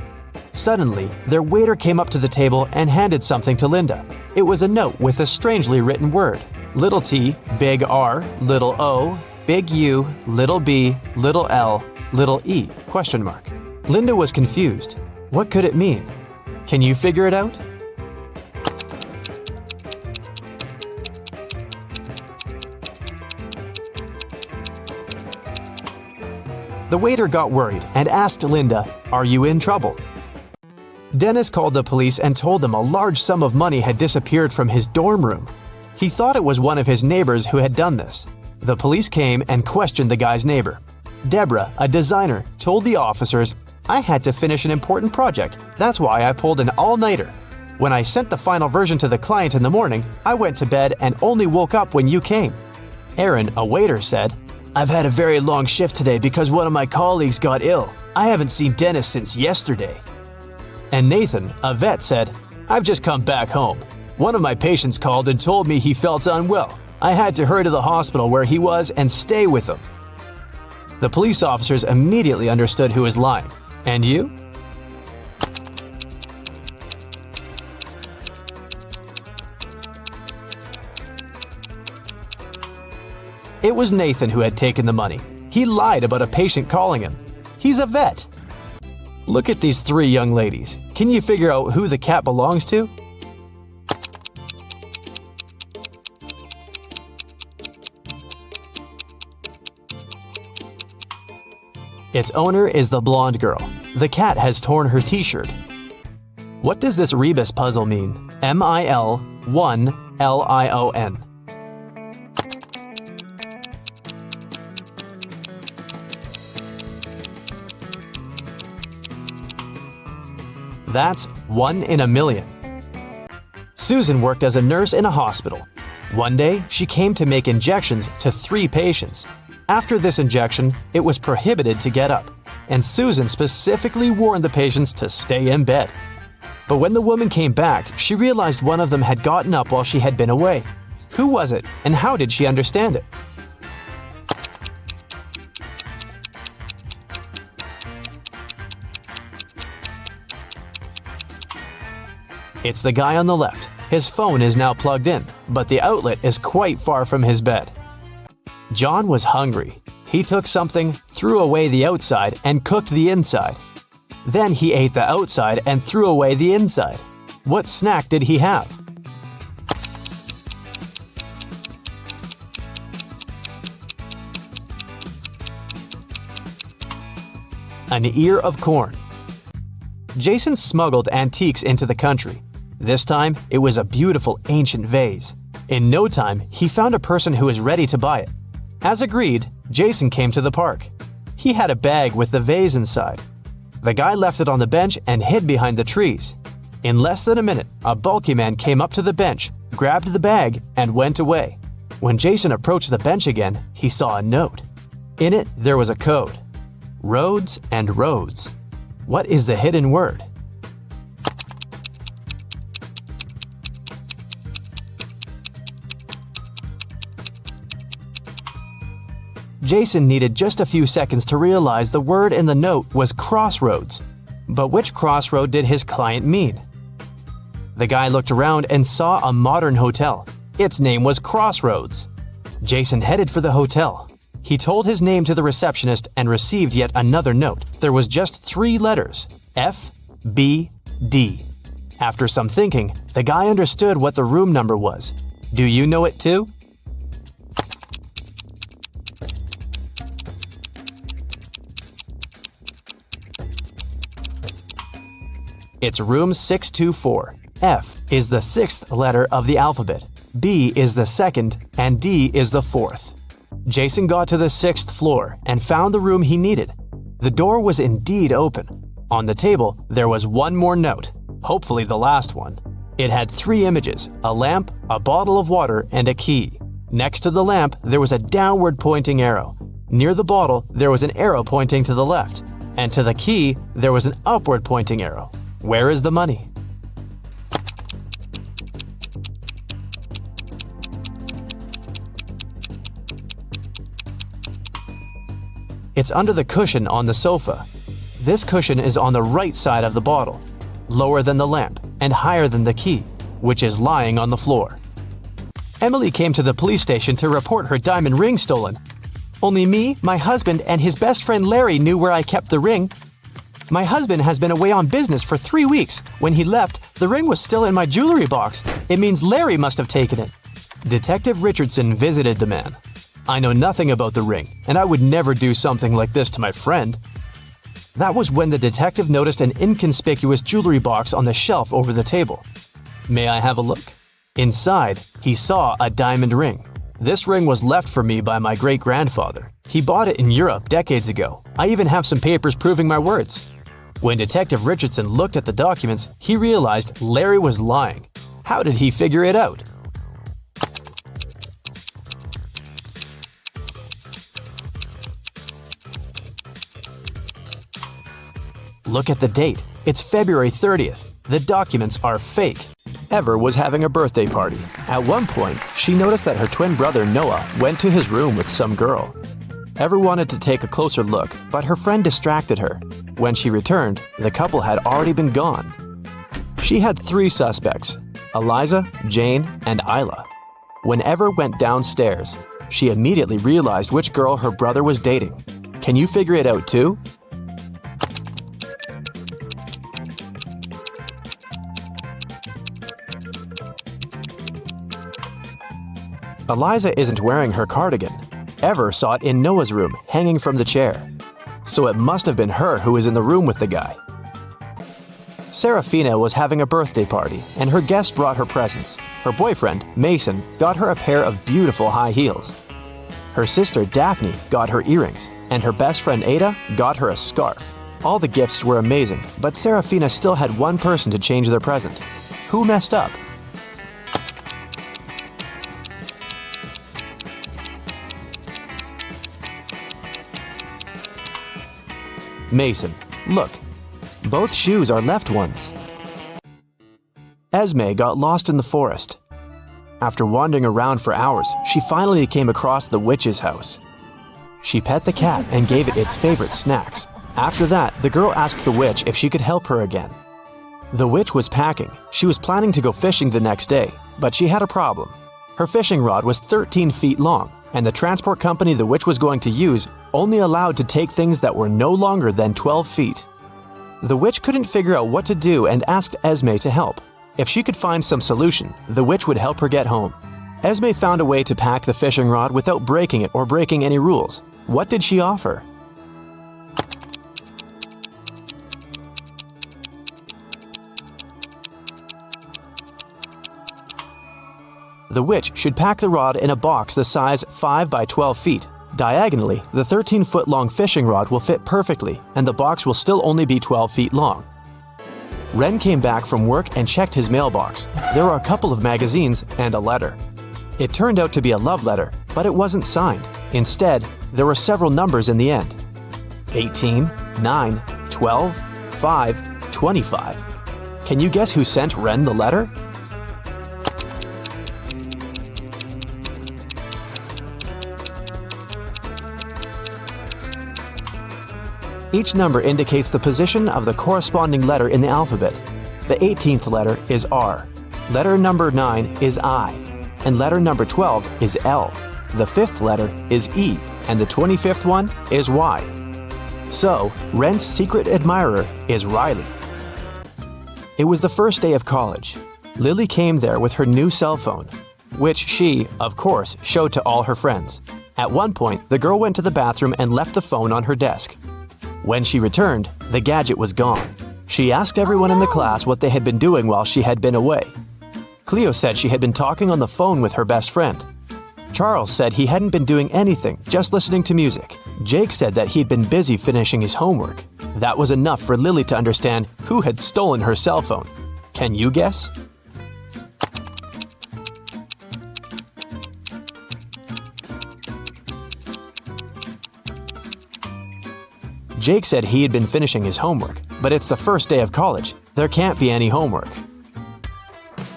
Suddenly, their waiter came up to the table and handed something to Linda. It was a note with a strangely written word. Little t, big R, little O, big U, little b, little L, little e, question mark. Linda was confused. What could it mean? Can you figure it out? The waiter got worried and asked Linda, "Are you in trouble?" Dennis called the police and told them a large sum of money had disappeared from his dorm room. He thought it was one of his neighbors who had done this. The police came and questioned the guy's neighbor. Deborah, a designer, told the officers, "I had to finish an important project. That's why I pulled an all-nighter. When I sent the final version to the client in the morning, I went to bed and only woke up when you came." Aaron, a waiter, said, "I've had a very long shift today because one of my colleagues got ill. I haven't seen Dennis since yesterday." And Nathan, a vet, said, "I've just come back home. One of my patients called and told me he felt unwell. I had to hurry to the hospital where he was and stay with him." The police officers immediately understood who was lying. And you? It was Nathan who had taken the money. He lied about a patient calling him. He's a vet. Look at these three young ladies. Can you figure out who the cat belongs to? Its owner is the blonde girl. The cat has torn her t-shirt. What does this rebus puzzle mean? MIL1LION. That's 1 in a million. Susan worked as a nurse in a hospital. One day, she came to make injections to 3 patients. After this injection, it was prohibited to get up, and Susan specifically warned the patients to stay in bed. But when the woman came back, she realized one of them had gotten up while she had been away. Who was it, and how did she understand it? It's the guy on the left. His phone is now plugged in, but the outlet is quite far from his bed. John was hungry. He took something, threw away the outside, and cooked the inside. Then he ate the outside and threw away the inside. What snack did he have? An ear of corn. Jason smuggled antiques into the country. This time, it was a beautiful ancient vase. In no time, he found a person who was ready to buy it. As agreed, Jason came to the park. He had a bag with the vase inside. The guy left it on the bench and hid behind the trees. In less than a minute, a bulky man came up to the bench, grabbed the bag, and went away. When Jason approached the bench again, he saw a note. In it, there was a code. Roads and roads. What is the hidden word? Jason needed just a few seconds to realize the word in the note was crossroads. But which crossroad did his client mean? The guy looked around and saw a modern hotel. Its name was Crossroads. Jason headed for the hotel. He told his name to the receptionist and received yet another note. There was just 3 letters, F, B, D. After some thinking, the guy understood what the room number was. Do you know it too? It's room 624. F is the 6th letter of the alphabet, B is the 2nd, and D is the 4th. Jason got to the 6th floor and found the room he needed. The door was indeed open. On the table, there was one more note, hopefully the last one. It had 3 images, a lamp, a bottle of water, and a key. Next to the lamp, there was a downward pointing arrow. Near the bottle, there was an arrow pointing to the left. And to the key, there was an upward pointing arrow. Where is the money? It's under the cushion on the sofa. This cushion is on the right side of the bottle, lower than the lamp, and higher than the key, which is lying on the floor. Emily came to the police station to report her diamond ring stolen. Only me, my husband, and his best friend Larry knew where I kept the ring. My husband has been away on business for 3 weeks. When he left, the ring was still in my jewelry box. It means Larry must have taken it. Detective Richardson visited the man. I know nothing about the ring, and I would never do something like this to my friend. That was when the detective noticed an inconspicuous jewelry box on the shelf over the table. May I have a look? Inside, he saw a diamond ring. This ring was left for me by my great-grandfather. He bought it in Europe decades ago. I even have some papers proving my words. When Detective Richardson looked at the documents, he realized Larry was lying. How did he figure it out? Look at the date. It's February 30th. The documents are fake. Ever was having a birthday party. At one point, she noticed that her twin brother Noah went to his room with some girl. Ever wanted to take a closer look, but her friend distracted her. When she returned, the couple had already been gone. She had 3 suspects: Eliza, Jane, and Isla. When Ever went downstairs, she immediately realized which girl her brother was dating. Can you figure it out too? Eliza isn't wearing her cardigan. Ever saw it in Noah's room, hanging from the chair. So it must have been her who was in the room with the guy. Serafina was having a birthday party, and her guests brought her presents. Her boyfriend, Mason, got her a pair of beautiful high heels. Her sister, Daphne, got her earrings, and her best friend, Ada, got her a scarf. All the gifts were amazing, but Serafina still had one person to change their present. Who messed up? Mason. Look, both shoes are left ones. Esme got lost in the forest. After wandering around for hours, she finally came across the witch's house. She pet the cat and gave it its favorite snacks. After that, the girl asked the witch if she could help her again. The witch was packing. She was planning to go fishing the next day, but she had a problem. Her fishing rod was 13 feet long, and the transport company the witch was going to use only allowed to take things that were no longer than 12 feet. The witch couldn't figure out what to do and asked Esme to help. If she could find some solution, the witch would help her get home. Esme found a way to pack the fishing rod without breaking it or breaking any rules. What did she offer? The witch should pack the rod in a box the size 5 by 12 feet. Diagonally, the 13-foot-long fishing rod will fit perfectly, and the box will still only be 12 feet long. Ren came back from work and checked his mailbox. There were a couple of magazines and a letter. It turned out to be a love letter, but it wasn't signed. Instead, there were several numbers in the end. 18, 9, 12, 5, 25. Can you guess who sent Ren the letter? Each number indicates the position of the corresponding letter in the alphabet. The 18th letter is R. Letter number 9 is I. And letter number 12 is L. The 5th letter is E. And the 25th one is Y. So, Ren's secret admirer is Riley. It was the first day of college. Lily came there with her new cell phone, which she, of course, showed to all her friends. At one point, the girl went to the bathroom and left the phone on her desk. When she returned, the gadget was gone. She asked everyone in the class what they had been doing while she had been away. Cleo said she had been talking on the phone with her best friend. Charles said he hadn't been doing anything, just listening to music. Jake said that he'd been busy finishing his homework. That was enough for Lily to understand who had stolen her cell phone. Can you guess? Jake said he had been finishing his homework, but it's the first day of college. There can't be any homework.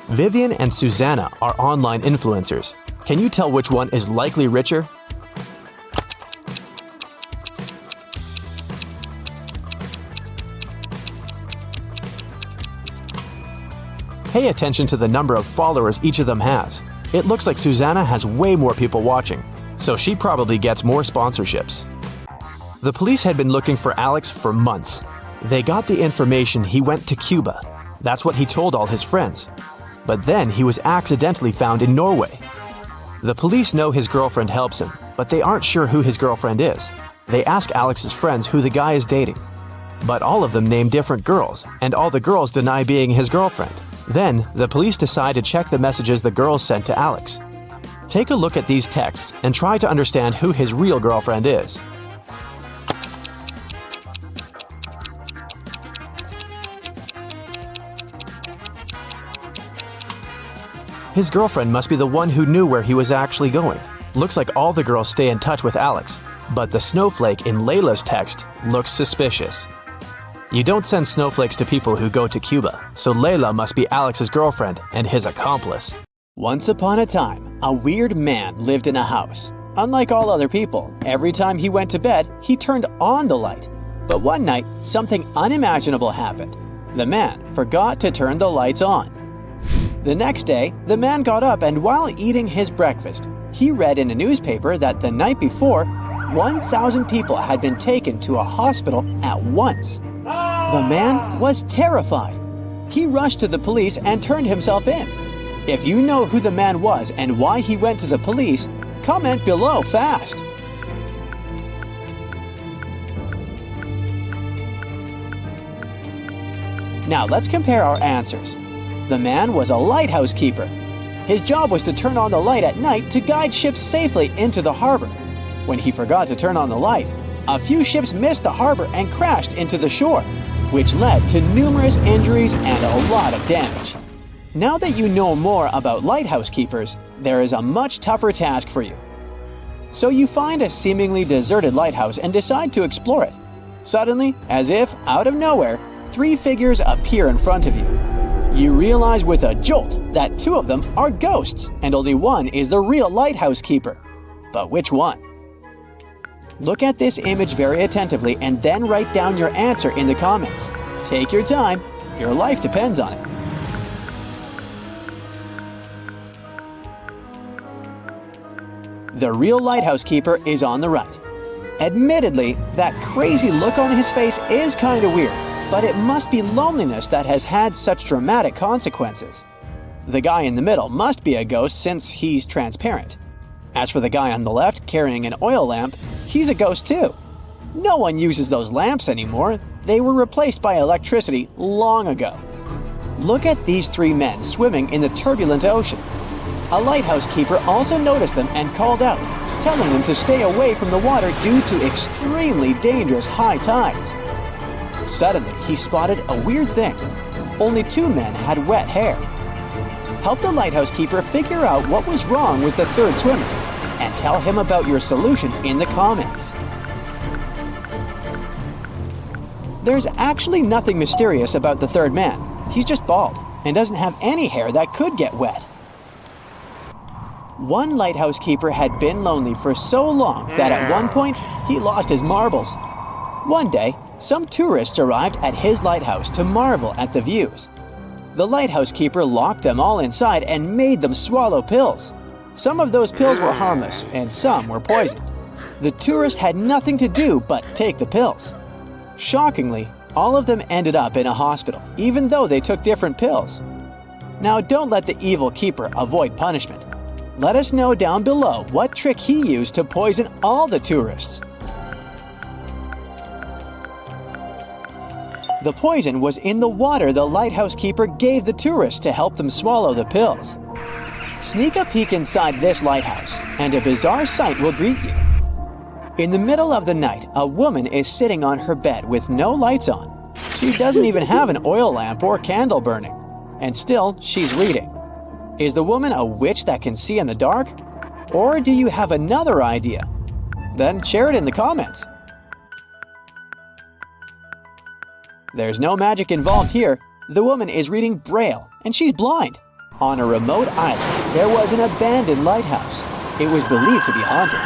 Vivian and Susanna are online influencers. Can you tell which one is likely richer? Pay attention to the number of followers each of them has. It looks like Susanna has way more people watching, so she probably gets more sponsorships. The police had been looking for Alex for months. They got the information he went to Cuba. That's what he told all his friends. But then he was accidentally found in Norway. The police know his girlfriend helps him, but they aren't sure who his girlfriend is. They ask Alex's friends who the guy is dating. but all of them name different girls, and all the girls deny being his girlfriend. Then, the police decide to check the messages the girls sent to Alex. Take a look at these texts and try to understand who his real girlfriend is. His girlfriend must be the one who knew where he was actually going. Looks like all the girls stay in touch with Alex, but the snowflake in Layla's text looks suspicious. You don't send snowflakes to people who go to Cuba, so Layla must be Alex's girlfriend and his accomplice. Once upon a time, a weird man lived in a house. Unlike all other people, every time he went to bed, he turned on the light. But one night, something unimaginable happened. The man forgot to turn the lights on. The next day, the man got up and while eating his breakfast, he read in a newspaper that the night before, 1,000 people had been taken to a hospital at once. The man was terrified. He rushed to the police and turned himself in. If you know who the man was and why he went to the police, comment below fast. Now let's compare our answers. The man was a lighthouse keeper. His job was to turn on the light at night to guide ships safely into the harbor. When he forgot to turn on the light, a few ships missed the harbor and crashed into the shore, which led to numerous injuries and a lot of damage. Now that you know more about lighthouse keepers, there is a much tougher task for you. So you find a seemingly deserted lighthouse and decide to explore it. Suddenly, as if out of nowhere, 3 figures appear in front of you. You realize with a jolt that 2 of them are ghosts and only one is the real lighthouse keeper. But which one? Look at this image very attentively and then write down your answer in the comments. Take your time, your life depends on it. The real lighthouse keeper is on the right. Admittedly, that crazy look on his face is kinda weird, but it must be loneliness that has had such dramatic consequences. The guy in the middle must be a ghost since he's transparent. As for the guy on the left carrying an oil lamp, he's a ghost too. No one uses those lamps anymore. They were replaced by electricity long ago. Look at these 3 men swimming in the turbulent ocean. A lighthouse keeper also noticed them and called out, telling them to stay away from the water due to extremely dangerous high tides. Suddenly, he spotted a weird thing. Only 2 men had wet hair. Help the lighthouse keeper figure out what was wrong with the 3rd swimmer, and tell him about your solution in the comments. There's actually nothing mysterious about the 3rd man. He's just bald and doesn't have any hair that could get wet. One lighthouse keeper had been lonely for so long that at one point he lost his marbles. One day, some tourists arrived at his lighthouse to marvel at the views. The lighthouse keeper locked them all inside and made them swallow pills. Some of those pills were harmless and some were poisoned. The tourists had nothing to do but take the pills. Shockingly, all of them ended up in a hospital, even though they took different pills. Now don't let the evil keeper avoid punishment. Let us know down below what trick he used to poison all the tourists. The poison was in the water the lighthouse keeper gave the tourists to help them swallow the pills. Sneak a peek inside this lighthouse, and a bizarre sight will greet you. In the middle of the night, a woman is sitting on her bed with no lights on. She doesn't even have an oil lamp or candle burning. And still, she's reading. Is the woman a witch that can see in the dark? Or do you have another idea? Then share it in the comments. There's no magic involved here. The woman is reading Braille, and she's blind. On a remote island, there was an abandoned lighthouse. It was believed to be haunted.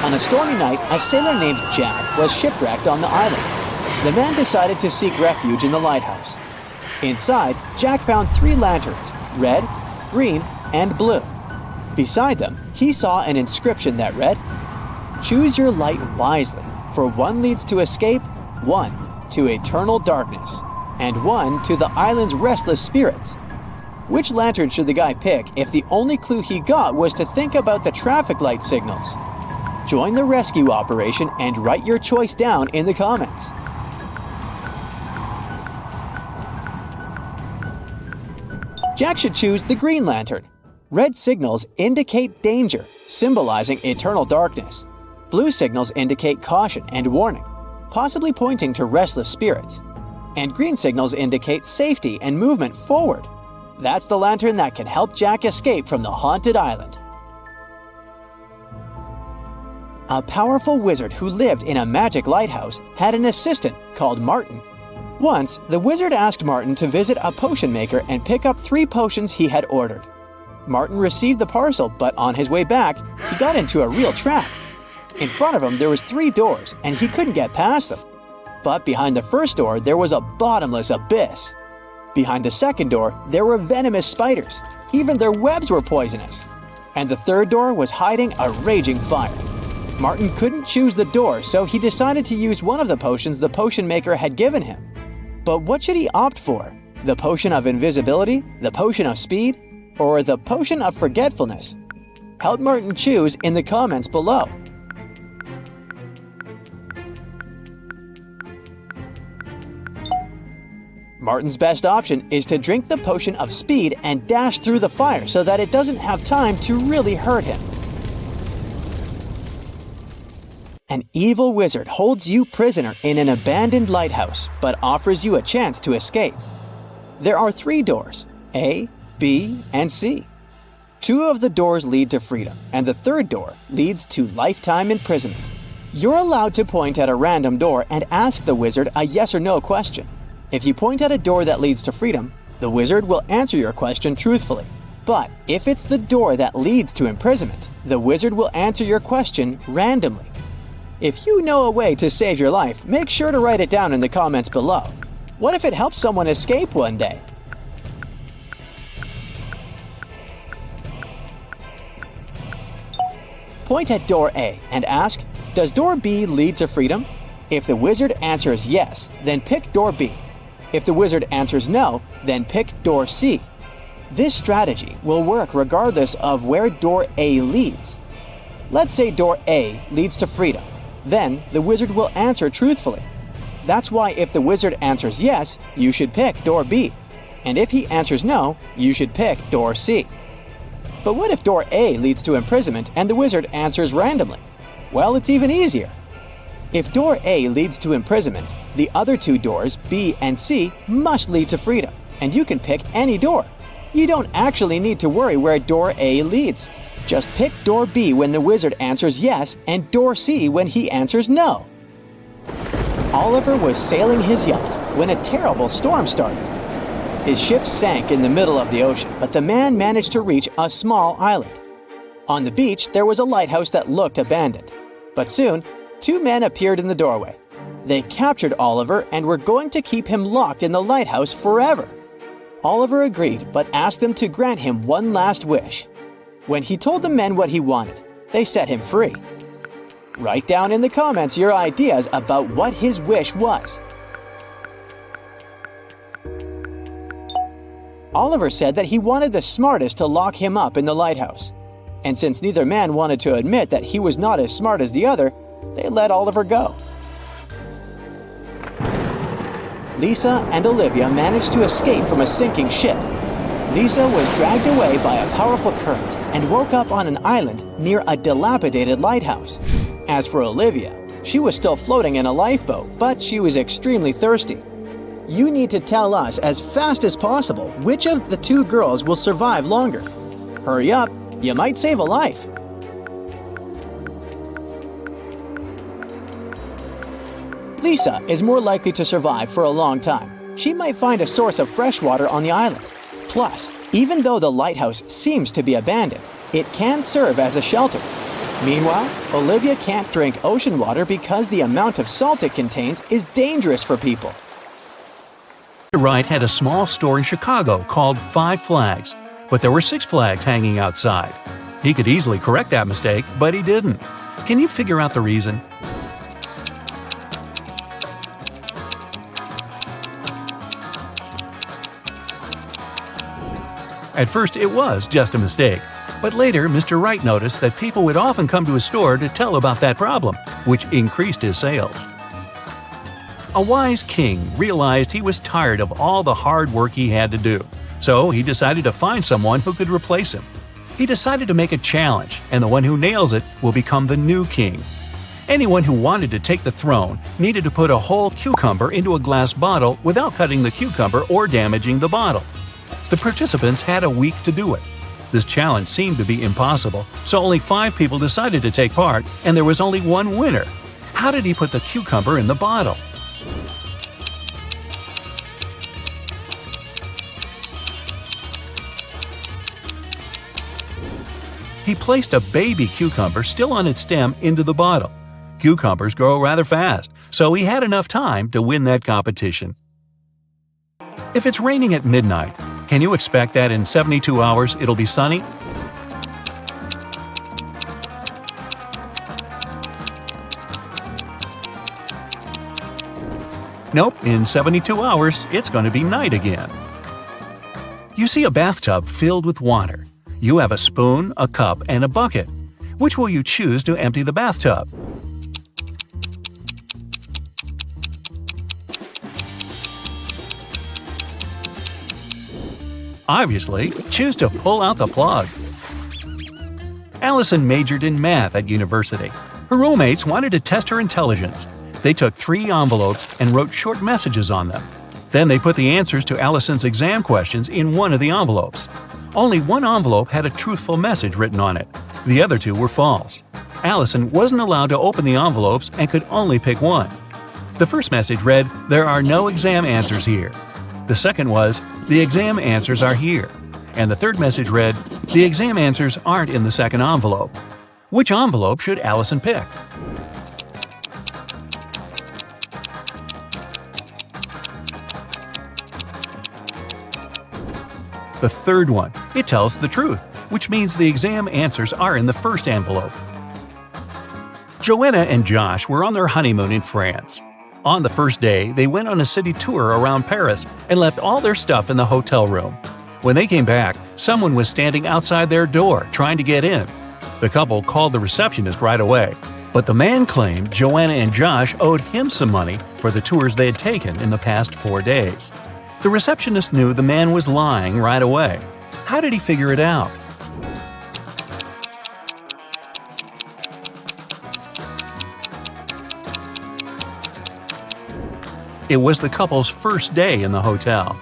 On a stormy night, a sailor named Jack was shipwrecked on the island. The man decided to seek refuge in the lighthouse. Inside, Jack found 3 lanterns, red, green, and blue. Beside them, he saw an inscription that read, "Choose your light wisely, for one leads to escape, one to eternal darkness, and one to the island's restless spirits." Which lantern should the guy pick if the only clue he got was to think about the traffic light signals? Join the rescue operation and write your choice down in the comments. Jack should choose the green lantern. Red signals indicate danger, symbolizing eternal darkness. Blue signals indicate caution and warning, possibly pointing to restless spirits. And green signals indicate safety and movement forward. That's the lantern that can help Jack escape from the haunted island. A powerful wizard who lived in a magic lighthouse had an assistant called Martin. Once, the wizard asked Martin to visit a potion maker and pick up 3 potions he had ordered. Martin received the parcel, but on his way back, he got into a real trap. In front of him, there was 3 doors, and he couldn't get past them. But behind the first door, there was a bottomless abyss. Behind the second door, there were venomous spiders. Even their webs were poisonous. And the third door was hiding a raging fire. Martin couldn't choose the door, so he decided to use one of the potions the potion maker had given him. But what should he opt for? The potion of invisibility, the potion of speed, or the potion of forgetfulness? Help Martin choose in the comments below. Martin's best option is to drink the potion of speed and dash through the fire so that it doesn't have time to really hurt him. An evil wizard holds you prisoner in an abandoned lighthouse, but offers you a chance to escape. There are 3 doors, A, B, and C. 2 of the doors lead to freedom, and the third door leads to lifetime imprisonment. You're allowed to point at a random door and ask the wizard a yes or no question. If you point at a door that leads to freedom, the wizard will answer your question truthfully. But if it's the door that leads to imprisonment, the wizard will answer your question randomly. If you know a way to save your life, make sure to write it down in the comments below. What if it helps someone escape one day? Point at door A and ask, does door B lead to freedom? If the wizard answers yes, then pick door B. If the wizard answers no, then pick door C. This strategy will work regardless of where door A leads. Let's say door A leads to freedom. Then the wizard will answer truthfully. That's why if the wizard answers yes, you should pick door B. And if he answers no, you should pick door C. But what if door A leads to imprisonment and the wizard answers randomly? Well, it's even easier. If door A leads to imprisonment, the other 2 doors, B and C, must lead to freedom, and you can pick any door. You don't actually need to worry where door A leads. Just pick door B when the wizard answers yes and door C when he answers no. Oliver was sailing his yacht when a terrible storm started. His ship sank in the middle of the ocean, but the man managed to reach a small island. On the beach, there was a lighthouse that looked abandoned. But soon, 2 men appeared in the doorway. They captured Oliver and were going to keep him locked in the lighthouse forever. Oliver agreed, but asked them to grant him one last wish. When he told the men what he wanted, they set him free. Write down in the comments your ideas about what his wish was. Oliver said that he wanted the smartest to lock him up in the lighthouse. And since neither man wanted to admit that he was not as smart as the other, they let Oliver go. Lisa and Olivia managed to escape from a sinking ship. Lisa was dragged away by a powerful current and woke up on an island near a dilapidated lighthouse. As for Olivia, she was still floating in a lifeboat, but she was extremely thirsty. You need to tell us as fast as possible which of the 2 girls will survive longer. Hurry up, you might save a life. Lisa is more likely to survive for a long time. She might find a source of fresh water on the island. Plus, even though the lighthouse seems to be abandoned, it can serve as a shelter. Meanwhile, Olivia can't drink ocean water because the amount of salt it contains is dangerous for people. Mr. Wright had a small store in Chicago called 5 Flags, but there were 6 flags hanging outside. He could easily correct that mistake, but he didn't. Can you figure out the reason? At first, it was just a mistake, but later Mr. Wright noticed that people would often come to his store to tell about that problem, which increased his sales. A wise king realized he was tired of all the hard work he had to do, So he decided to find someone who could replace him. He decided to make a challenge, and the one who nails it will become the new king. Anyone who wanted to take the throne needed to put a whole cucumber into a glass bottle without cutting the cucumber or damaging the bottle. The participants had a week to do it. This challenge seemed to be impossible, so only 5 people decided to take part, and there was only one winner. How did he put the cucumber in the bottle? He placed a baby cucumber still on its stem into the bottle. Cucumbers grow rather fast, so he had enough time to win that competition. If it's raining at midnight, can you expect that in 72 hours it'll be sunny? Nope, in 72 hours it's going to be night again. You see a bathtub filled with water. You have a spoon, a cup, and a bucket. Which will you choose to empty the bathtub? Obviously, choose to pull out the plug. Allison majored in math at university. Her roommates wanted to test her intelligence. They took 3 envelopes and wrote short messages on them. Then they put the answers to Allison's exam questions in one of the envelopes. Only one envelope had a truthful message written on it. The other 2 were false. Allison wasn't allowed to open the envelopes and could only pick one. The first message read, "There are no exam answers here." The second was, "The exam answers are here." And the third message read, "The exam answers aren't in the second envelope." Which envelope should Allison pick? The third one. It tells the truth, which means the exam answers are in the first envelope. Joanna and Josh were on their honeymoon in France. On the first day, they went on a city tour around Paris and left all their stuff in the hotel room. When they came back, someone was standing outside their door trying to get in. The couple called the receptionist right away, but the man claimed Joanna and Josh owed him some money for the tours they had taken in the past 4 days. The receptionist knew the man was lying right away. How did he figure it out? It was the couple's first day in the hotel.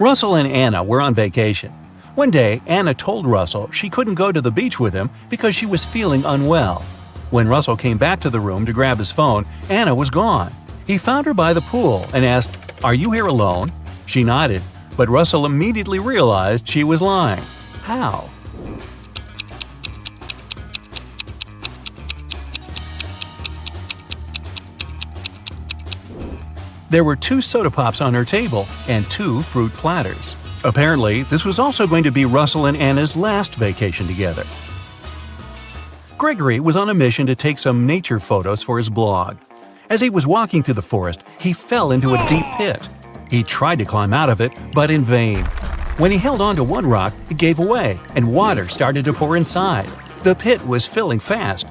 Russell and Anna were on vacation. One day, Anna told Russell she couldn't go to the beach with him because she was feeling unwell. When Russell came back to the room to grab his phone, Anna was gone. He found her by the pool and asked, "Are you here alone?" She nodded, but Russell immediately realized she was lying. How? There were 2 soda pops on her table and 2 fruit platters. Apparently, this was also going to be Russell and Anna's last vacation together. Gregory was on a mission to take some nature photos for his blog. As he was walking through the forest, he fell into a deep pit. He tried to climb out of it, but in vain. When he held onto one rock, it gave away, and water started to pour inside. The pit was filling fast.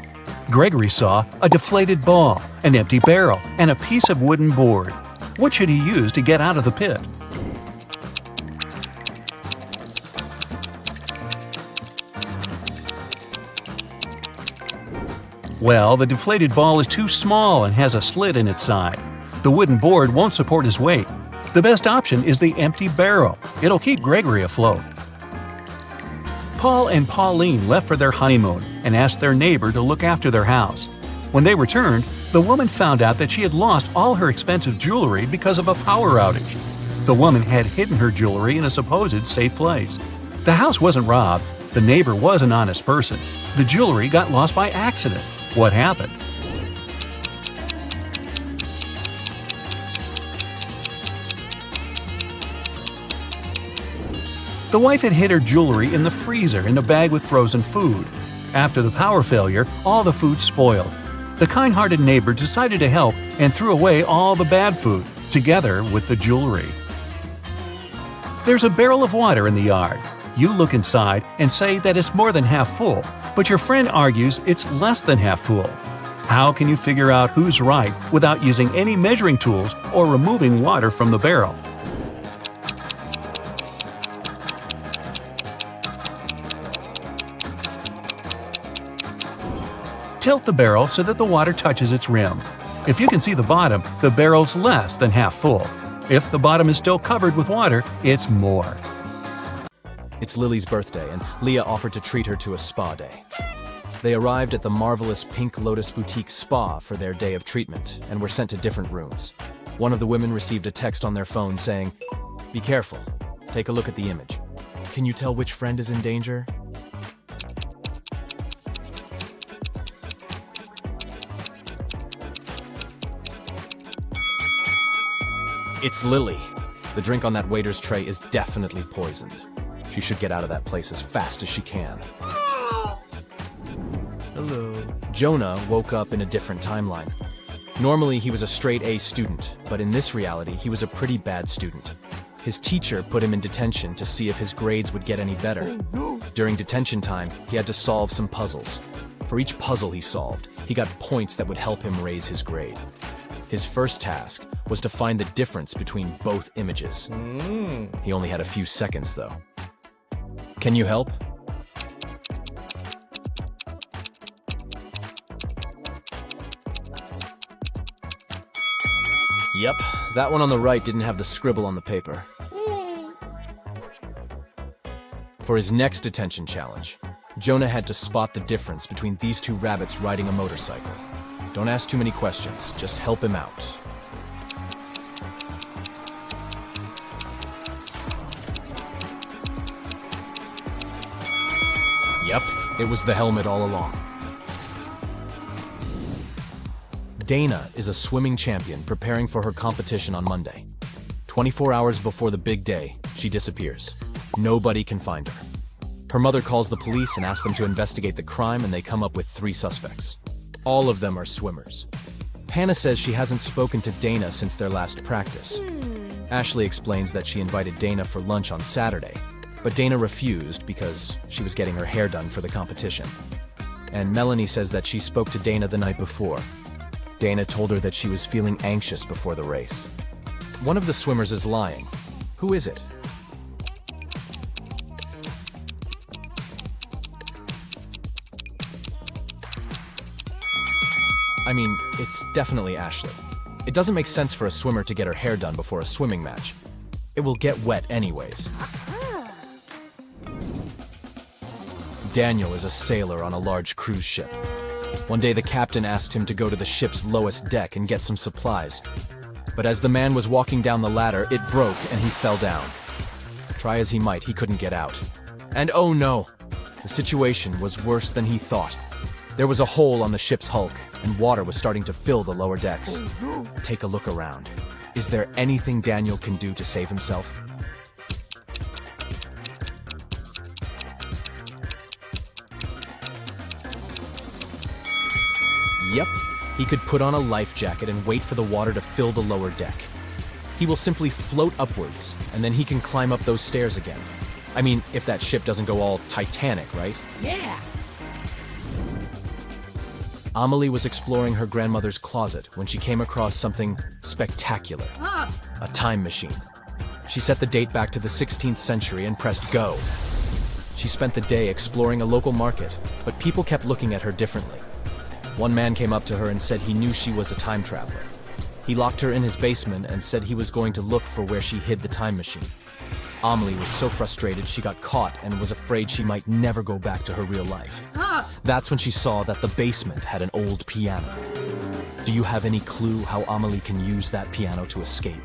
Gregory saw a deflated ball, an empty barrel, and a piece of wooden board. What should he use to get out of the pit? Well, the deflated ball is too small and has a slit in its side. The wooden board won't support his weight. The best option is the empty barrel. It'll keep Gregory afloat. Paul and Pauline left for their honeymoon and asked their neighbor to look after their house. When they returned, the woman found out that she had lost all her expensive jewelry because of a power outage. The woman had hidden her jewelry in a supposed safe place. The house wasn't robbed. The neighbor was an honest person. The jewelry got lost by accident. What happened? The wife had hid her jewelry in the freezer in a bag with frozen food. After the power failure, all the food spoiled. The kind-hearted neighbor decided to help and threw away all the bad food, together with the jewelry. There's a barrel of water in the yard. You look inside and say that it's more than half full, but your friend argues it's less than half full. How can you figure out who's right without using any measuring tools or removing water from the barrel? Tilt the barrel so that the water touches its rim. If you can see the bottom, the barrel's less than half full. If the bottom is still covered with water, it's more. It's Lily's birthday, and Leah offered to treat her to a spa day. They arrived at the marvelous Pink Lotus Boutique Spa for their day of treatment and were sent to different rooms. One of the women received a text on their phone saying, "Be careful. Take a look at the image. Can you tell which friend is in danger?" It's Lily. The drink on that waiter's tray is definitely poisoned. She should get out of that place as fast as she can. Hello. Jonah woke up in a different timeline. Normally, he was a straight A student, but in this reality, he was a pretty bad student. His teacher put him in detention to see if his grades would get any better. During detention time, he had to solve some puzzles. For each puzzle he solved, he got points that would help him raise his grade. His first task was to find the difference between both images. He only had a few seconds, though. Can you help? Yep, that one on the right didn't have the scribble on the paper. For his next detention challenge, Jonah had to spot the difference between these two rabbits riding a motorcycle. Don't ask too many questions, just help him out. Yep, it was the helmet all along. Dana is a swimming champion preparing for her competition on Monday. 24 hours before the big day, she disappears. Nobody can find her. Her mother calls the police and asks them to investigate the crime, and they come up with 3 suspects. All of them are swimmers. Hannah says she hasn't spoken to Dana since their last practice. Ashley explains that she invited Dana for lunch on Saturday, but Dana refused because she was getting her hair done for the competition. And Melanie says that she spoke to Dana the night before. Dana told her that she was feeling anxious before the race. One of the swimmers is lying. Who is it? I mean, it's definitely Ashley. It doesn't make sense for a swimmer to get her hair done before a swimming match. It will get wet anyways. Daniel is a sailor on a large cruise ship. One day the captain asked him to go to the ship's lowest deck and get some supplies. But as the man was walking down the ladder, it broke and he fell down. Try as he might, he couldn't get out. And oh no! The situation was worse than he thought. There was a hole on the ship's hulk, and water was starting to fill the lower decks. Take a look around. Is there anything Daniel can do to save himself? Yep, he could put on a life jacket and wait for the water to fill the lower deck. He will simply float upwards, and then he can climb up those stairs again. I mean, if that ship doesn't go all Titanic, right? Yeah. Amelie was exploring her grandmother's closet when she came across something spectacular. A time machine. She set the date back to the 16th century and pressed go. She spent the day exploring a local market, but people kept looking at her differently. One man came up to her and said he knew she was a time traveler. He locked her in his basement and said he was going to look for where she hid the time machine. Amelie was so frustrated she got caught and was afraid she might never go back to her real life. That's when she saw that the basement had an old piano. Do you have any clue how Amelie can use that piano to escape?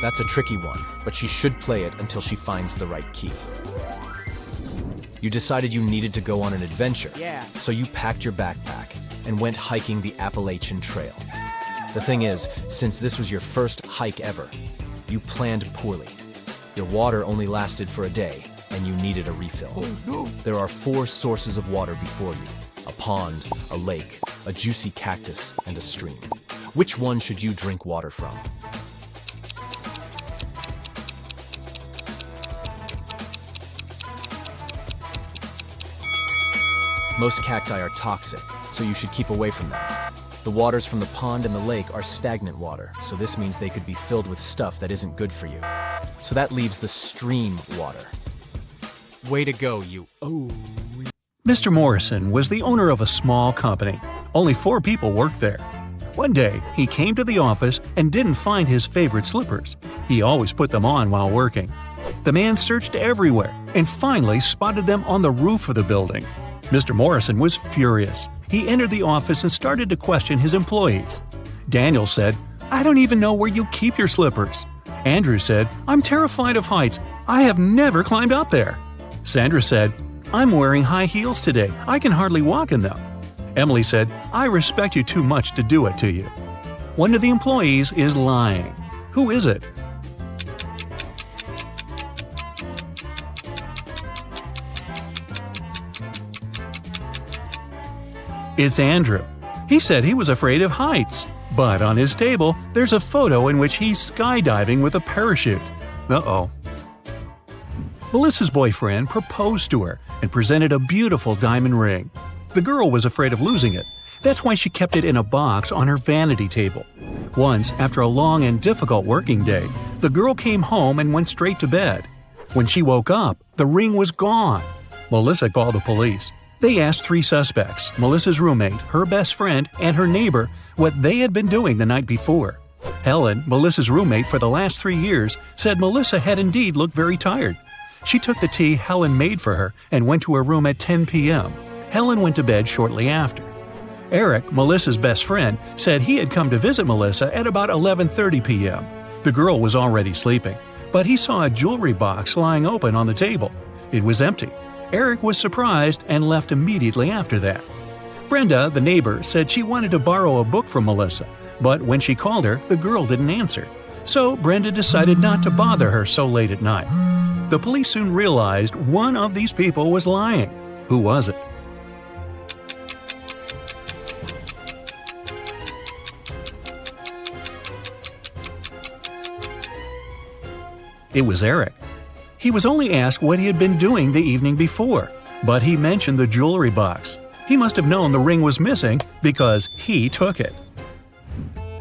That's a tricky one, but she should play it until she finds the right key. You decided you needed to go on an adventure, so you packed your backpack and went hiking the Appalachian Trail. The thing is, since this was your first hike ever, you planned poorly. Your water only lasted for a day, and you needed a refill. There are 4 sources of water before you: a pond, a lake, a juicy cactus, and a stream. Which one should you drink water from? Most cacti are toxic, so you should keep away from them. The waters from the pond and the lake are stagnant water, so this means they could be filled with stuff that isn't good for you. So that leaves the stream water. Way to go, you. Mr. Morrison was the owner of a small company. Only 4 people worked there. One day, he came to the office and didn't find his favorite slippers. He always put them on while working. The man searched everywhere and finally spotted them on the roof of the building. Mr. Morrison was furious. He entered the office and started to question his employees. Daniel said, "I don't even know where you keep your slippers." Andrew said, "I'm terrified of heights. I have never climbed up there." Sandra said, "I'm wearing high heels today. I can hardly walk in them." Emily said, "I respect you too much to do it to you." One of the employees is lying. Who is it? It's Andrew. He said he was afraid of heights. But on his table, there's a photo in which he's skydiving with a parachute. Uh-oh. Melissa's boyfriend proposed to her and presented a beautiful diamond ring. The girl was afraid of losing it. That's why she kept it in a box on her vanity table. Once, after a long and difficult working day, the girl came home and went straight to bed. When she woke up, the ring was gone. Melissa called the police. They asked 3 suspects, Melissa's roommate, her best friend, and her neighbor, what they had been doing the night before. Helen, Melissa's roommate for the last 3 years, said Melissa had indeed looked very tired. She took the tea Helen made for her and went to her room at 10 p.m. Helen went to bed shortly after. Eric, Melissa's best friend, said he had come to visit Melissa at about 11:30 p.m. The girl was already sleeping, but he saw a jewelry box lying open on the table. It was empty. Eric was surprised and left immediately after that. Brenda, the neighbor, said she wanted to borrow a book from Melissa, but when she called her, the girl didn't answer. So Brenda decided not to bother her so late at night. The police soon realized one of these people was lying. Who was it? It was Eric. He was only asked what he had been doing the evening before, but he mentioned the jewelry box. He must have known the ring was missing because he took it.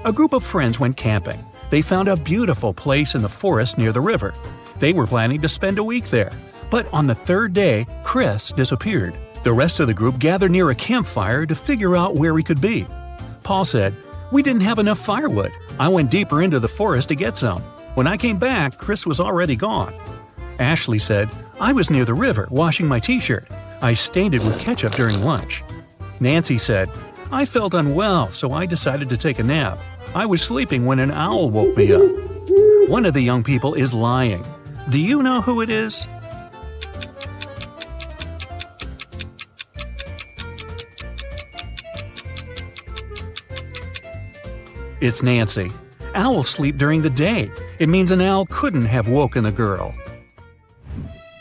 A group of friends went camping. They found a beautiful place in the forest near the river. They were planning to spend a week there, but on the 3rd day, Chris disappeared. The rest of the group gathered near a campfire to figure out where he could be. Paul said, "We didn't have enough firewood. I went deeper into the forest to get some. When I came back, Chris was already gone." Ashley said, "I was near the river washing my t-shirt. I stained it with ketchup during lunch." Nancy said, "I felt unwell, so I decided to take a nap. I was sleeping when an owl woke me up." One of the young people is lying. Do you know who it is? It's Nancy. Owls sleep during the day. It means an owl couldn't have woken the girl.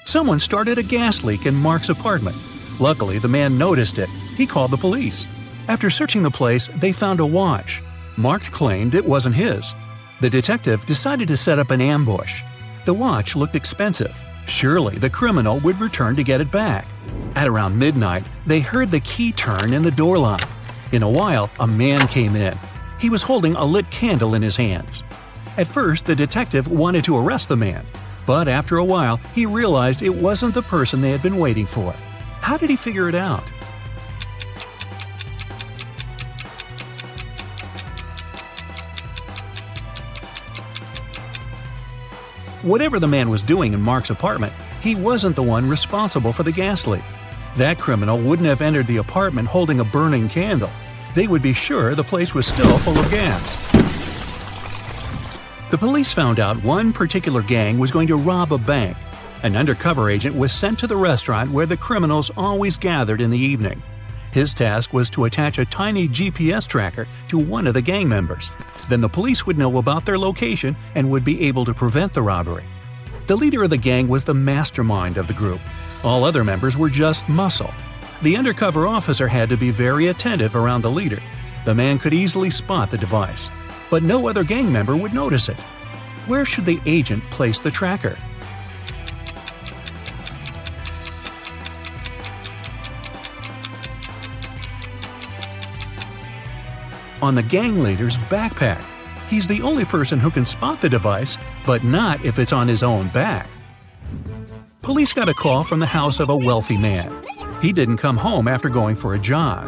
Someone started a gas leak in Mark's apartment. Luckily, the man noticed it. He called the police. After searching the place, they found a watch. Mark claimed it wasn't his. The detective decided to set up an ambush. The watch looked expensive. Surely the criminal would return to get it back. At around midnight, they heard the key turn in the door lock. In a while, a man came in. He was holding a lit candle in his hands. At first, the detective wanted to arrest the man, but after a while, he realized it wasn't the person they had been waiting for. How did he figure it out? Whatever the man was doing in Mark's apartment, he wasn't the one responsible for the gas leak. That criminal wouldn't have entered the apartment holding a burning candle. They would be sure the place was still full of gas. The police found out one particular gang was going to rob a bank. An undercover agent was sent to the restaurant where the criminals always gathered in the evening. His task was to attach a tiny GPS tracker to one of the gang members. Then the police would know about their location and would be able to prevent the robbery. The leader of the gang was the mastermind of the group. All other members were just muscle. The undercover officer had to be very attentive around the leader. The man could easily spot the device, but no other gang member would notice it. Where should the agent place the tracker? On the gang leader's backpack. He's the only person who can spot the device, but not if it's on his own back. Police got a call from the house of a wealthy man. He didn't come home after going for a jog.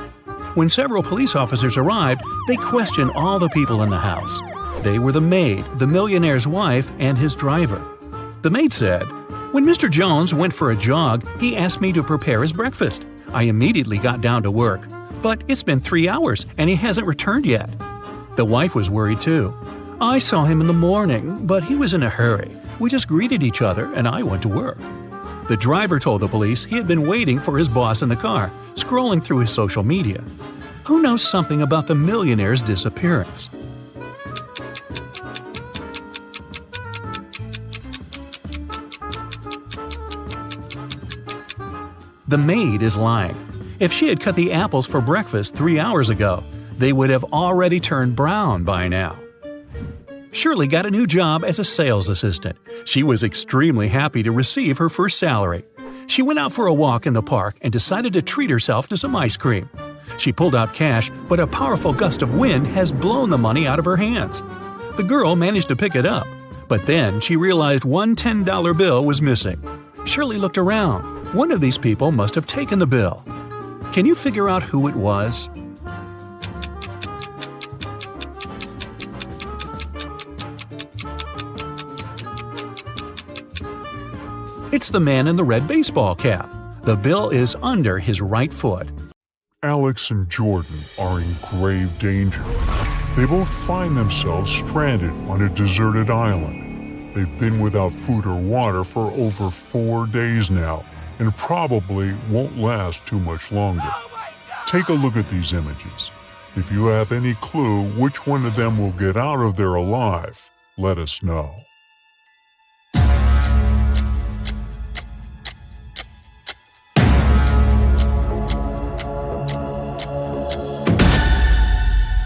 When several police officers arrived, they questioned all the people in the house. They were the maid, the millionaire's wife, and his driver. The maid said, "When Mr. Jones went for a jog, he asked me to prepare his breakfast. I immediately got down to work. But it's been 3 hours and he hasn't returned yet." The wife was worried too. "I saw him in the morning, but he was in a hurry. We just greeted each other and I went to work." The driver told the police he had been waiting for his boss in the car, scrolling through his social media. Who knows something about the millionaire's disappearance? The maid is lying. If she had cut the apples for breakfast 3 hours ago, they would have already turned brown by now. Shirley got a new job as a sales assistant. She was extremely happy to receive her first salary. She went out for a walk in the park and decided to treat herself to some ice cream. She pulled out cash, but a powerful gust of wind has blown the money out of her hands. The girl managed to pick it up, but then she realized one $10 bill was missing. Shirley looked around. One of these people must have taken the bill. Can you figure out who it was? It's the man in the red baseball cap. The bill is under his right foot. Alex and Jordan are in grave danger. They both find themselves stranded on a deserted island. They've been without food or water for over 4 days now, and probably won't last too much longer. Take a look at these images. If you have any clue which one of them will get out of there alive, let us know.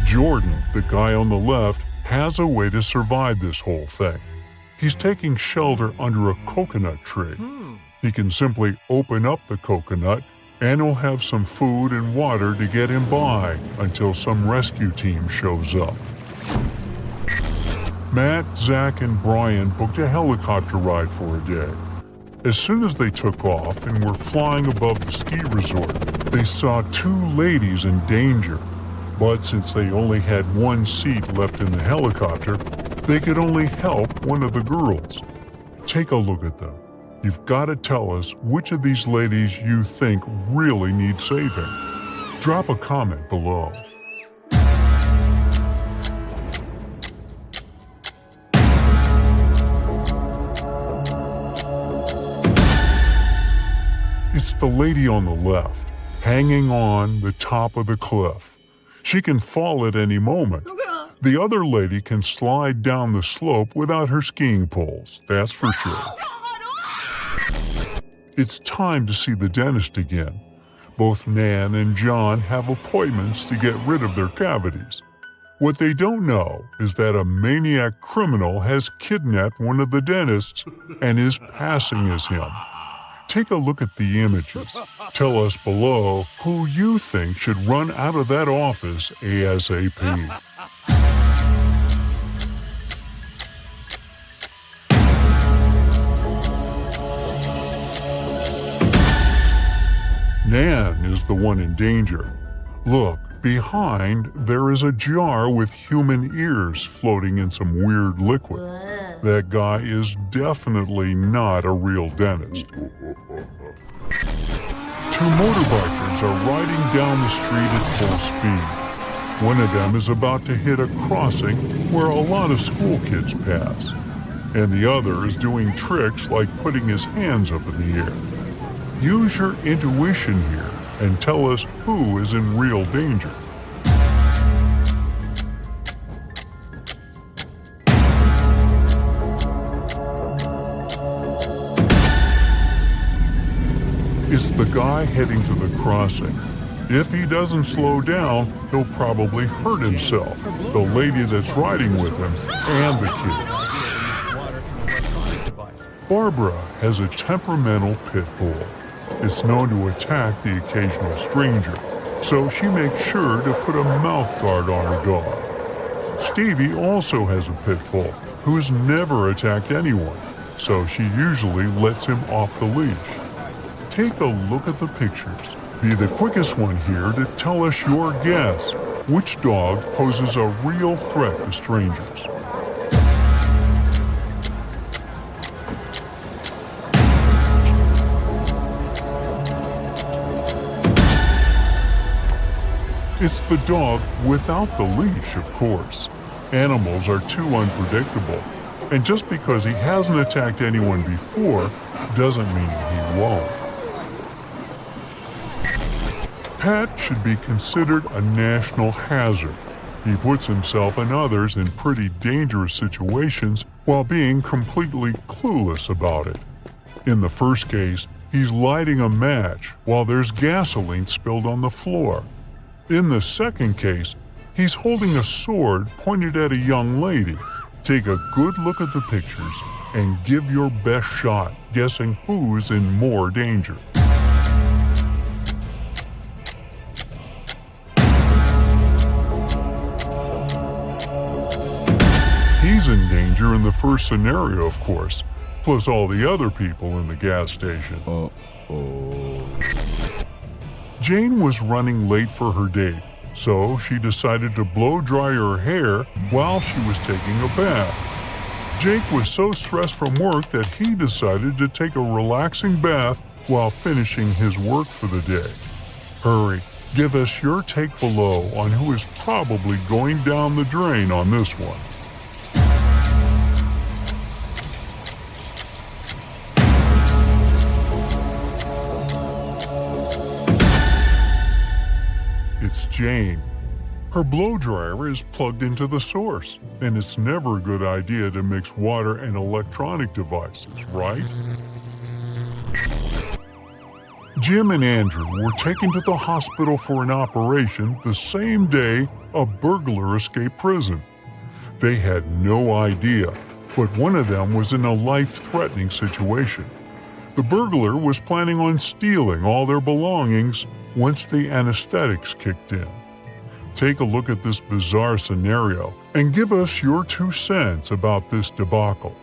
Jordan, the guy on the left, has a way to survive this whole thing. He's taking shelter under a coconut tree. He can simply open up the coconut and he'll have some food and water to get him by until some rescue team shows up. Matt, Zach, and Brian booked a helicopter ride for a day. As soon as they took off and were flying above the ski resort, they saw 2 ladies in danger. But since they only had 1 seat left in the helicopter, they could only help one of the girls. Take a look at them. You've got to tell us which of these ladies you think really need saving. Drop a comment below. It's the lady on the left, hanging on the top of the cliff. She can fall at any moment. The other lady can slide down the slope without her skiing poles, that's for sure. It's time to see the dentist again. Both Nan and John have appointments to get rid of their cavities. What they don't know is that a maniac criminal has kidnapped one of the dentists and is passing as him. Take a look at the images. Tell us below who you think should run out of that office ASAP. Nan is the one in danger. Look, behind there is a jar with human ears floating in some weird liquid. That guy is definitely not a real dentist. 2 motorbikers are riding down the street at full speed. One of them is about to hit a crossing where a lot of school kids pass, and the other is doing tricks like putting his hands up in the air. Use your intuition here and tell us who is in real danger. It's the guy heading to the crossing. If he doesn't slow down, he'll probably hurt himself, the lady that's riding with him, and the kids. Barbara has a temperamental pit bull. It's known to attack the occasional stranger, so she makes sure to put a mouth guard on her dog. Stevie also has a pit bull who has never attacked anyone, so she usually lets him off the leash. Take a look at the pictures. Be the quickest one here to tell us your guess. Which dog poses a real threat to strangers? It's the dog without the leash, of course. Animals are too unpredictable, and just because he hasn't attacked anyone before doesn't mean he won't. Pat should be considered a national hazard. He puts himself and others in pretty dangerous situations while being completely clueless about it. In the first case, he's lighting a match while there's gasoline spilled on the floor. In the second case, he's holding a sword pointed at a young lady. Take a good look at the pictures and give your best shot guessing who's in more danger. He's in danger in the first scenario, of course, plus all the other people in the gas station. Jane was running late for her date, so she decided to blow dry her hair while she was taking a bath. Jake was so stressed from work that he decided to take a relaxing bath while finishing his work for the day. Hurry, give us your take below on who is probably going down the drain on this one. It's Jane. Her blow dryer is plugged into the source, and it's never a good idea to mix water and electronic devices, right? Jim and Andrew were taken to the hospital for an operation the same day a burglar escaped prison. They had no idea, but one of them was in a life-threatening situation. The burglar was planning on stealing all their belongings once the anesthetics kicked in. Take a look at this bizarre scenario and give us your 2 cents about this debacle.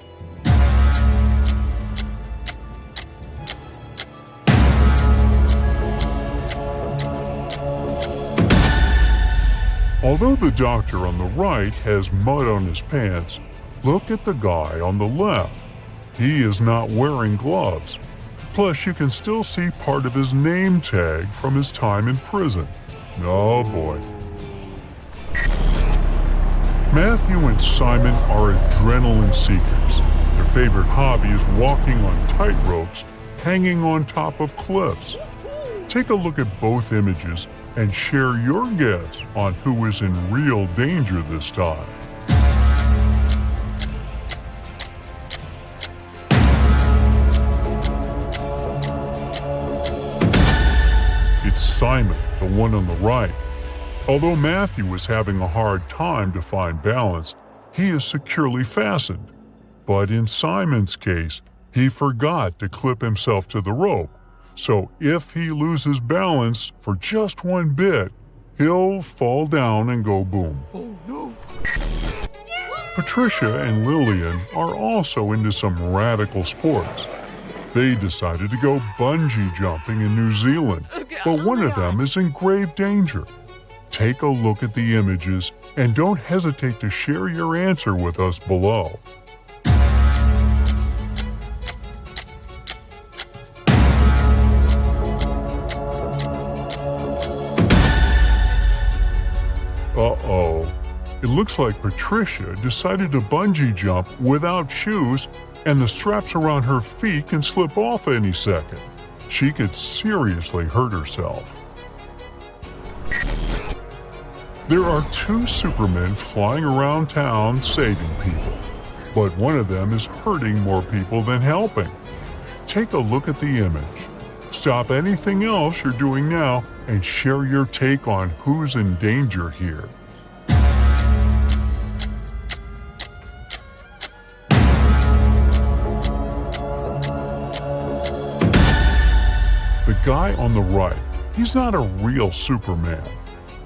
Although the doctor on the right has mud on his pants, look at the guy on the left. He is not wearing gloves. Plus, you can still see part of his name tag from his time in prison. Oh boy. Matthew and Simon are adrenaline seekers. Their favorite hobby is walking on tightropes, hanging on top of cliffs. Take a look at both images and share your guess on who is in real danger this time. It's Simon, the one on the right. Although Matthew was having a hard time to find balance, he is securely fastened. But in Simon's case, he forgot to clip himself to the rope. So if he loses balance for just one bit, he'll fall down and go boom. Oh no! Patricia and Lillian are also into some radical sports. They decided to go bungee jumping in New Zealand, but one of them is in grave danger. Take a look at the images and don't hesitate to share your answer with us below. Uh-oh. It looks like Patricia decided to bungee jump without shoes, and the straps around her feet can slip off any second. She could seriously hurt herself. There are 2 supermen flying around town saving people, but one of them is hurting more people than helping. Take a look at the image. Stop anything else you're doing now and share your take on who's in danger here. The guy on the right, he's not a real Superman.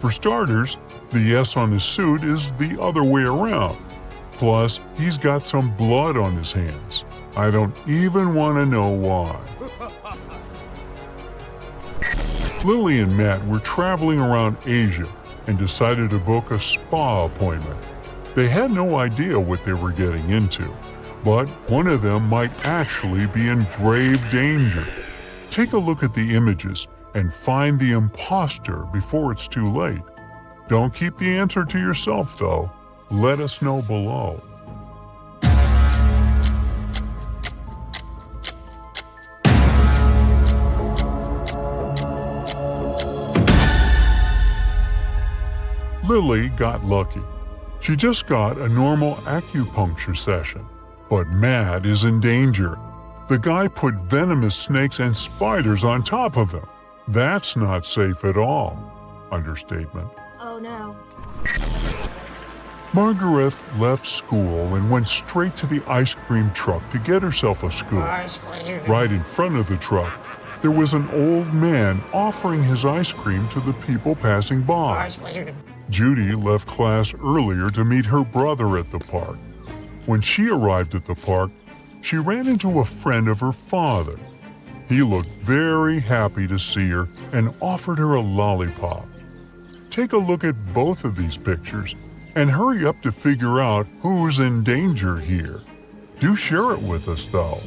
For starters, the S on his suit is the other way around. Plus, he's got some blood on his hands. I don't even want to know why. Lily and Matt were traveling around Asia and decided to book a spa appointment. They had no idea what they were getting into, but one of them might actually be in grave danger. Take a look at the images and find the impostor before it's too late. Don't keep the answer to yourself, though. Let us know below. Lily got lucky. She just got a normal acupuncture session. But Matt is in danger. The guy put venomous snakes and spiders on top of him. That's not safe at all. Understatement. Oh no. Margaret left school and went straight to the ice cream truck to get herself a scoop. Right in front of the truck, there was an old man offering his ice cream to the people passing by. Judy left class earlier to meet her brother at the park. When she arrived at the park, she ran into a friend of her father. He looked very happy to see her and offered her a lollipop. Take a look at both of these pictures and hurry up to figure out who's in danger here. Do share it with us, though.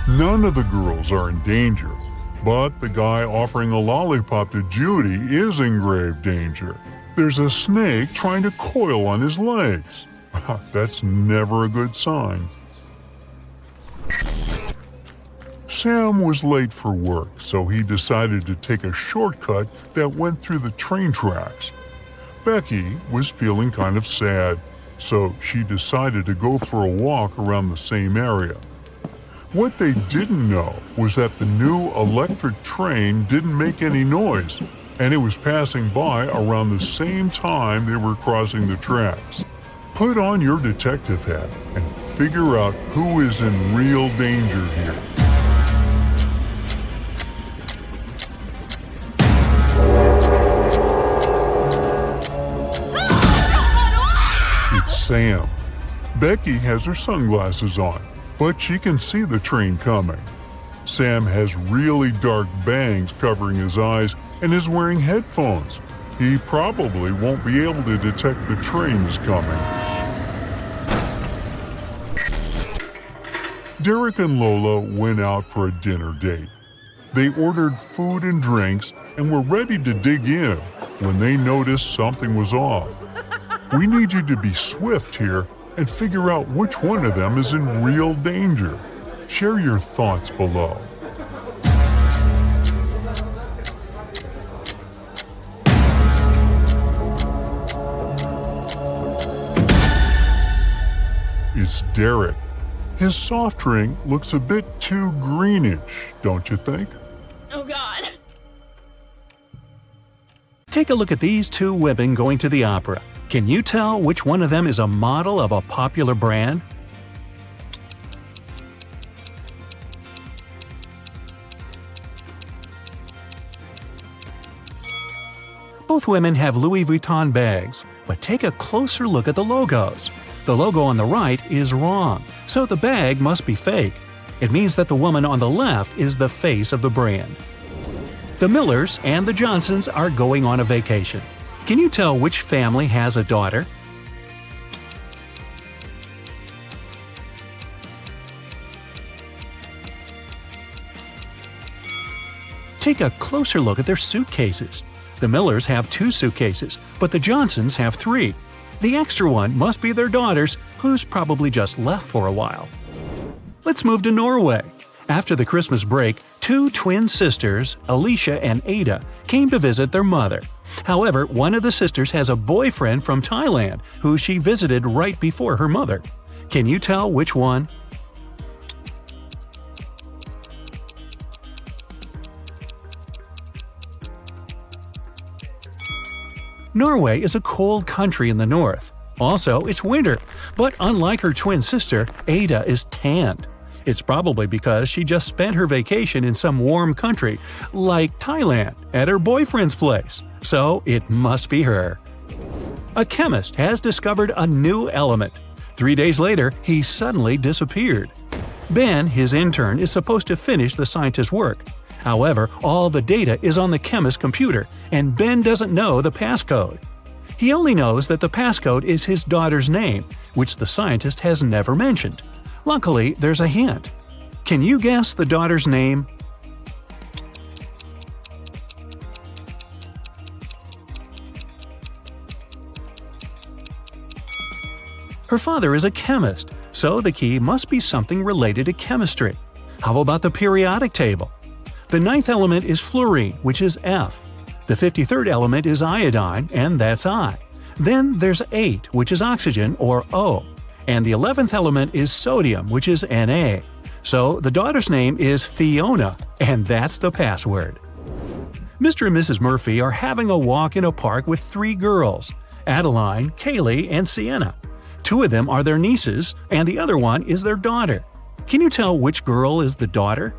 None of the girls are in danger, but the guy offering a lollipop to Judy is in grave danger. There's a snake trying to coil on his legs. That's never a good sign. Sam was late for work, so he decided to take a shortcut that went through the train tracks. Becky was feeling kind of sad, so she decided to go for a walk around the same area. What they didn't know was that the new electric train didn't make any noise, and it was passing by around the same time they were crossing the tracks. Put on your detective hat and figure out who is in real danger here. It's Sam. Becky has her sunglasses on, but she can see the train coming. Sam has really dark bangs covering his eyes and is wearing headphones. He probably won't be able to detect the train is coming. Derek and Lola went out for a dinner date. They ordered food and drinks and were ready to dig in when they noticed something was off. We need you to be swift here and figure out which one of them is in real danger. Share your thoughts below. It's Derek. His soft drink looks a bit too greenish, don't you think? Oh God. Take a look at these two women going to the opera. Can you tell which one of them is a model of a popular brand? Both women have Louis Vuitton bags, but take a closer look at the logos. The logo on the right is wrong, so the bag must be fake. It means that the woman on the left is the face of the brand. The Millers and the Johnsons are going on a vacation. Can you tell which family has a daughter? Take a closer look at their suitcases. The Millers have 2 suitcases, but the Johnsons have 3. The extra one must be their daughter's, who's probably just left for a while. Let's move to Norway. After the Christmas break, 2 twin sisters, Alicia and Ada, came to visit their mother. However, one of the sisters has a boyfriend from Thailand who she visited right before her mother. Can you tell which one? Norway is a cold country in the north. Also, it's winter, but unlike her twin sister, Ada is tanned. It's probably because she just spent her vacation in some warm country, like Thailand, at her boyfriend's place. So it must be her. A chemist has discovered a new element. 3 days later, he suddenly disappeared. Ben, his intern, is supposed to finish the scientist's work. However, all the data is on the chemist's computer, and Ben doesn't know the passcode. He only knows that the passcode is his daughter's name, which the scientist has never mentioned. Luckily, there's a hint. Can you guess the daughter's name? Her father is a chemist, so the key must be something related to chemistry. How about the periodic table? The 9th element is fluorine, which is F. The 53rd element is iodine, and that's I. Then there's 8, which is oxygen, or O. And the 11th element is sodium, which is Na. So the daughter's name is Fiona, and that's the password. Mr. and Mrs. Murphy are having a walk in a park with 3 girls: Adeline, Kaylee, and Sienna. 2 of them are their nieces, and the other one is their daughter. Can you tell which girl is the daughter?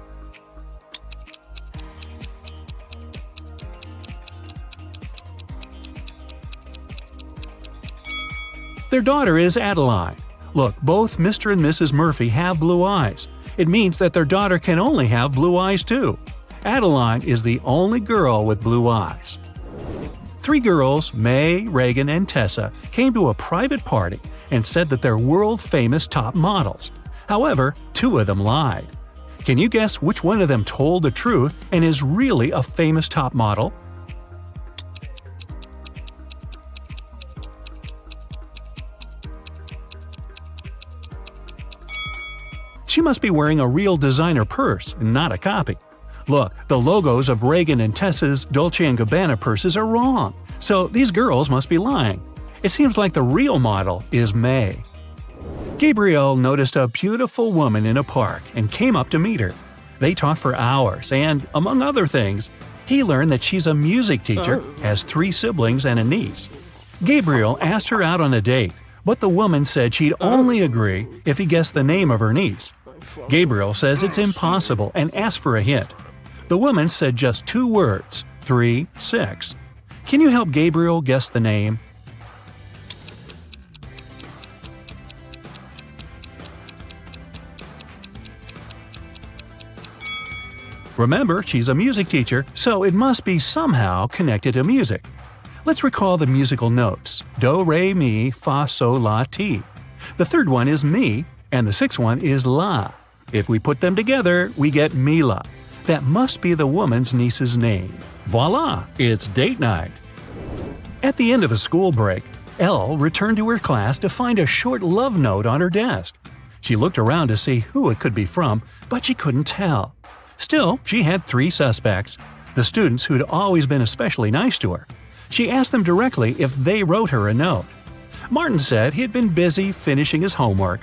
Their daughter is Adeline. Look, both Mr. and Mrs. Murphy have blue eyes. It means that their daughter can only have blue eyes too. Adeline is the only girl with blue eyes. 3 girls, May, Reagan, and Tessa, came to a private party and said that they're world-famous top models. However, 2 of them lied. Can you guess which one of them told the truth and is really a famous top model? She must be wearing a real designer purse, not a copy. Look, the logos of Reagan and Tessa's Dolce & Gabbana purses are wrong, so these girls must be lying. It seems like the real model is May. Gabriel noticed a beautiful woman in a park and came up to meet her. They talked for hours and, among other things, he learned that she's a music teacher, has 3 siblings and a niece. Gabriel asked her out on a date, but the woman said she'd only agree if he guessed the name of her niece. Gabriel says it's impossible and asked for a hint. The woman said just 2 words, 3, 6. Can you help Gabriel guess the name? Remember, she's a music teacher, so it must be somehow connected to music. Let's recall the musical notes: do, re, mi, fa, sol, la, ti. The 3rd one is mi, and the 6th one is la. If we put them together, we get Mila. That must be the woman's niece's name. Voila! It's date night. At the end of a school break, Elle returned to her class to find a short love note on her desk. She looked around to see who it could be from, but she couldn't tell. Still, she had 3 suspects: the students who'd always been especially nice to her. She asked them directly if they wrote her a note. Martin said he had been busy finishing his homework.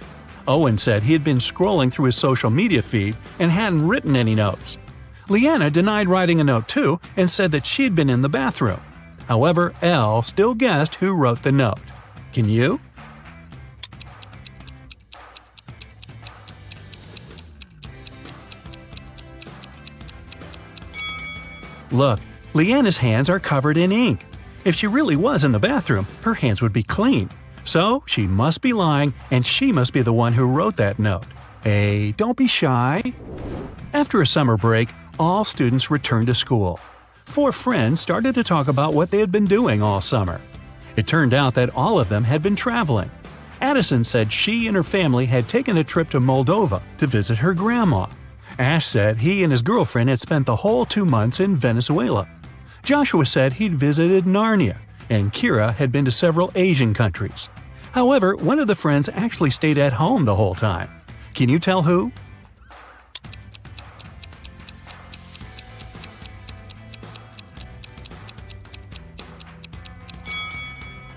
Owen said he had been scrolling through his social media feed and hadn't written any notes. Leanna denied writing a note too and said that she'd been in the bathroom. However, Elle still guessed who wrote the note. Can you? Look, Leanna's hands are covered in ink. If she really was in the bathroom, her hands would be clean. So she must be lying, and she must be the one who wrote that note. Hey, don't be shy. After a summer break, all students returned to school. 4 friends started to talk about what they had been doing all summer. It turned out that all of them had been traveling. Addison said she and her family had taken a trip to Moldova to visit her grandma. Ash said he and his girlfriend had spent the whole 2 months in Venezuela. Joshua said he'd visited Narnia, and Kira had been to several Asian countries. However, one of the friends actually stayed at home the whole time. Can you tell who?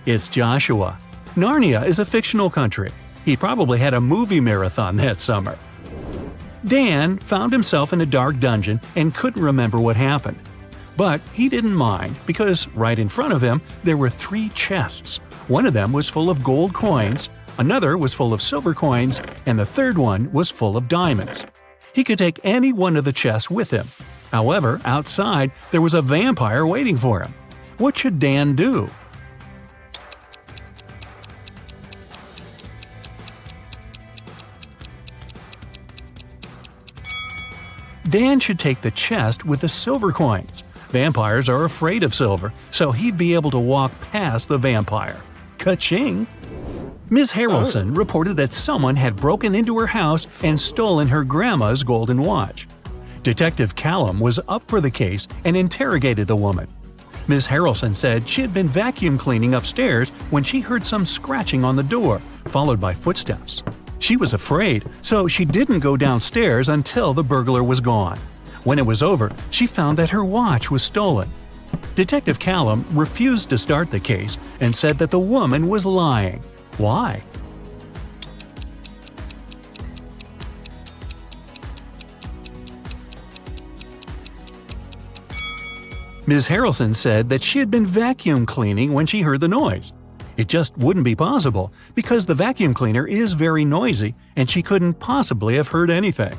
It's Joshua. Narnia is a fictional country. He probably had a movie marathon that summer. Dan found himself in a dark dungeon and couldn't remember what happened. But he didn't mind because right in front of him there were 3 chests. One of them was full of gold coins, another was full of silver coins, and the third one was full of diamonds. He could take any one of the chests with him. However, outside there was a vampire waiting for him. What should Dan do? Dan should take the chest with the silver coins. Vampires are afraid of silver, so he'd be able to walk past the vampire. Ka-ching! Ms. Harrelson reported that someone had broken into her house and stolen her grandma's golden watch. Detective Callum was up for the case and interrogated the woman. Ms. Harrelson said she had been vacuum cleaning upstairs when she heard some scratching on the door, followed by footsteps. She was afraid, so she didn't go downstairs until the burglar was gone. When it was over, she found that her watch was stolen. Detective Callum refused to start the case and said that the woman was lying. Why? Ms. Harrelson said that she had been vacuum cleaning when she heard the noise. It just wouldn't be possible because the vacuum cleaner is very noisy and she couldn't possibly have heard anything.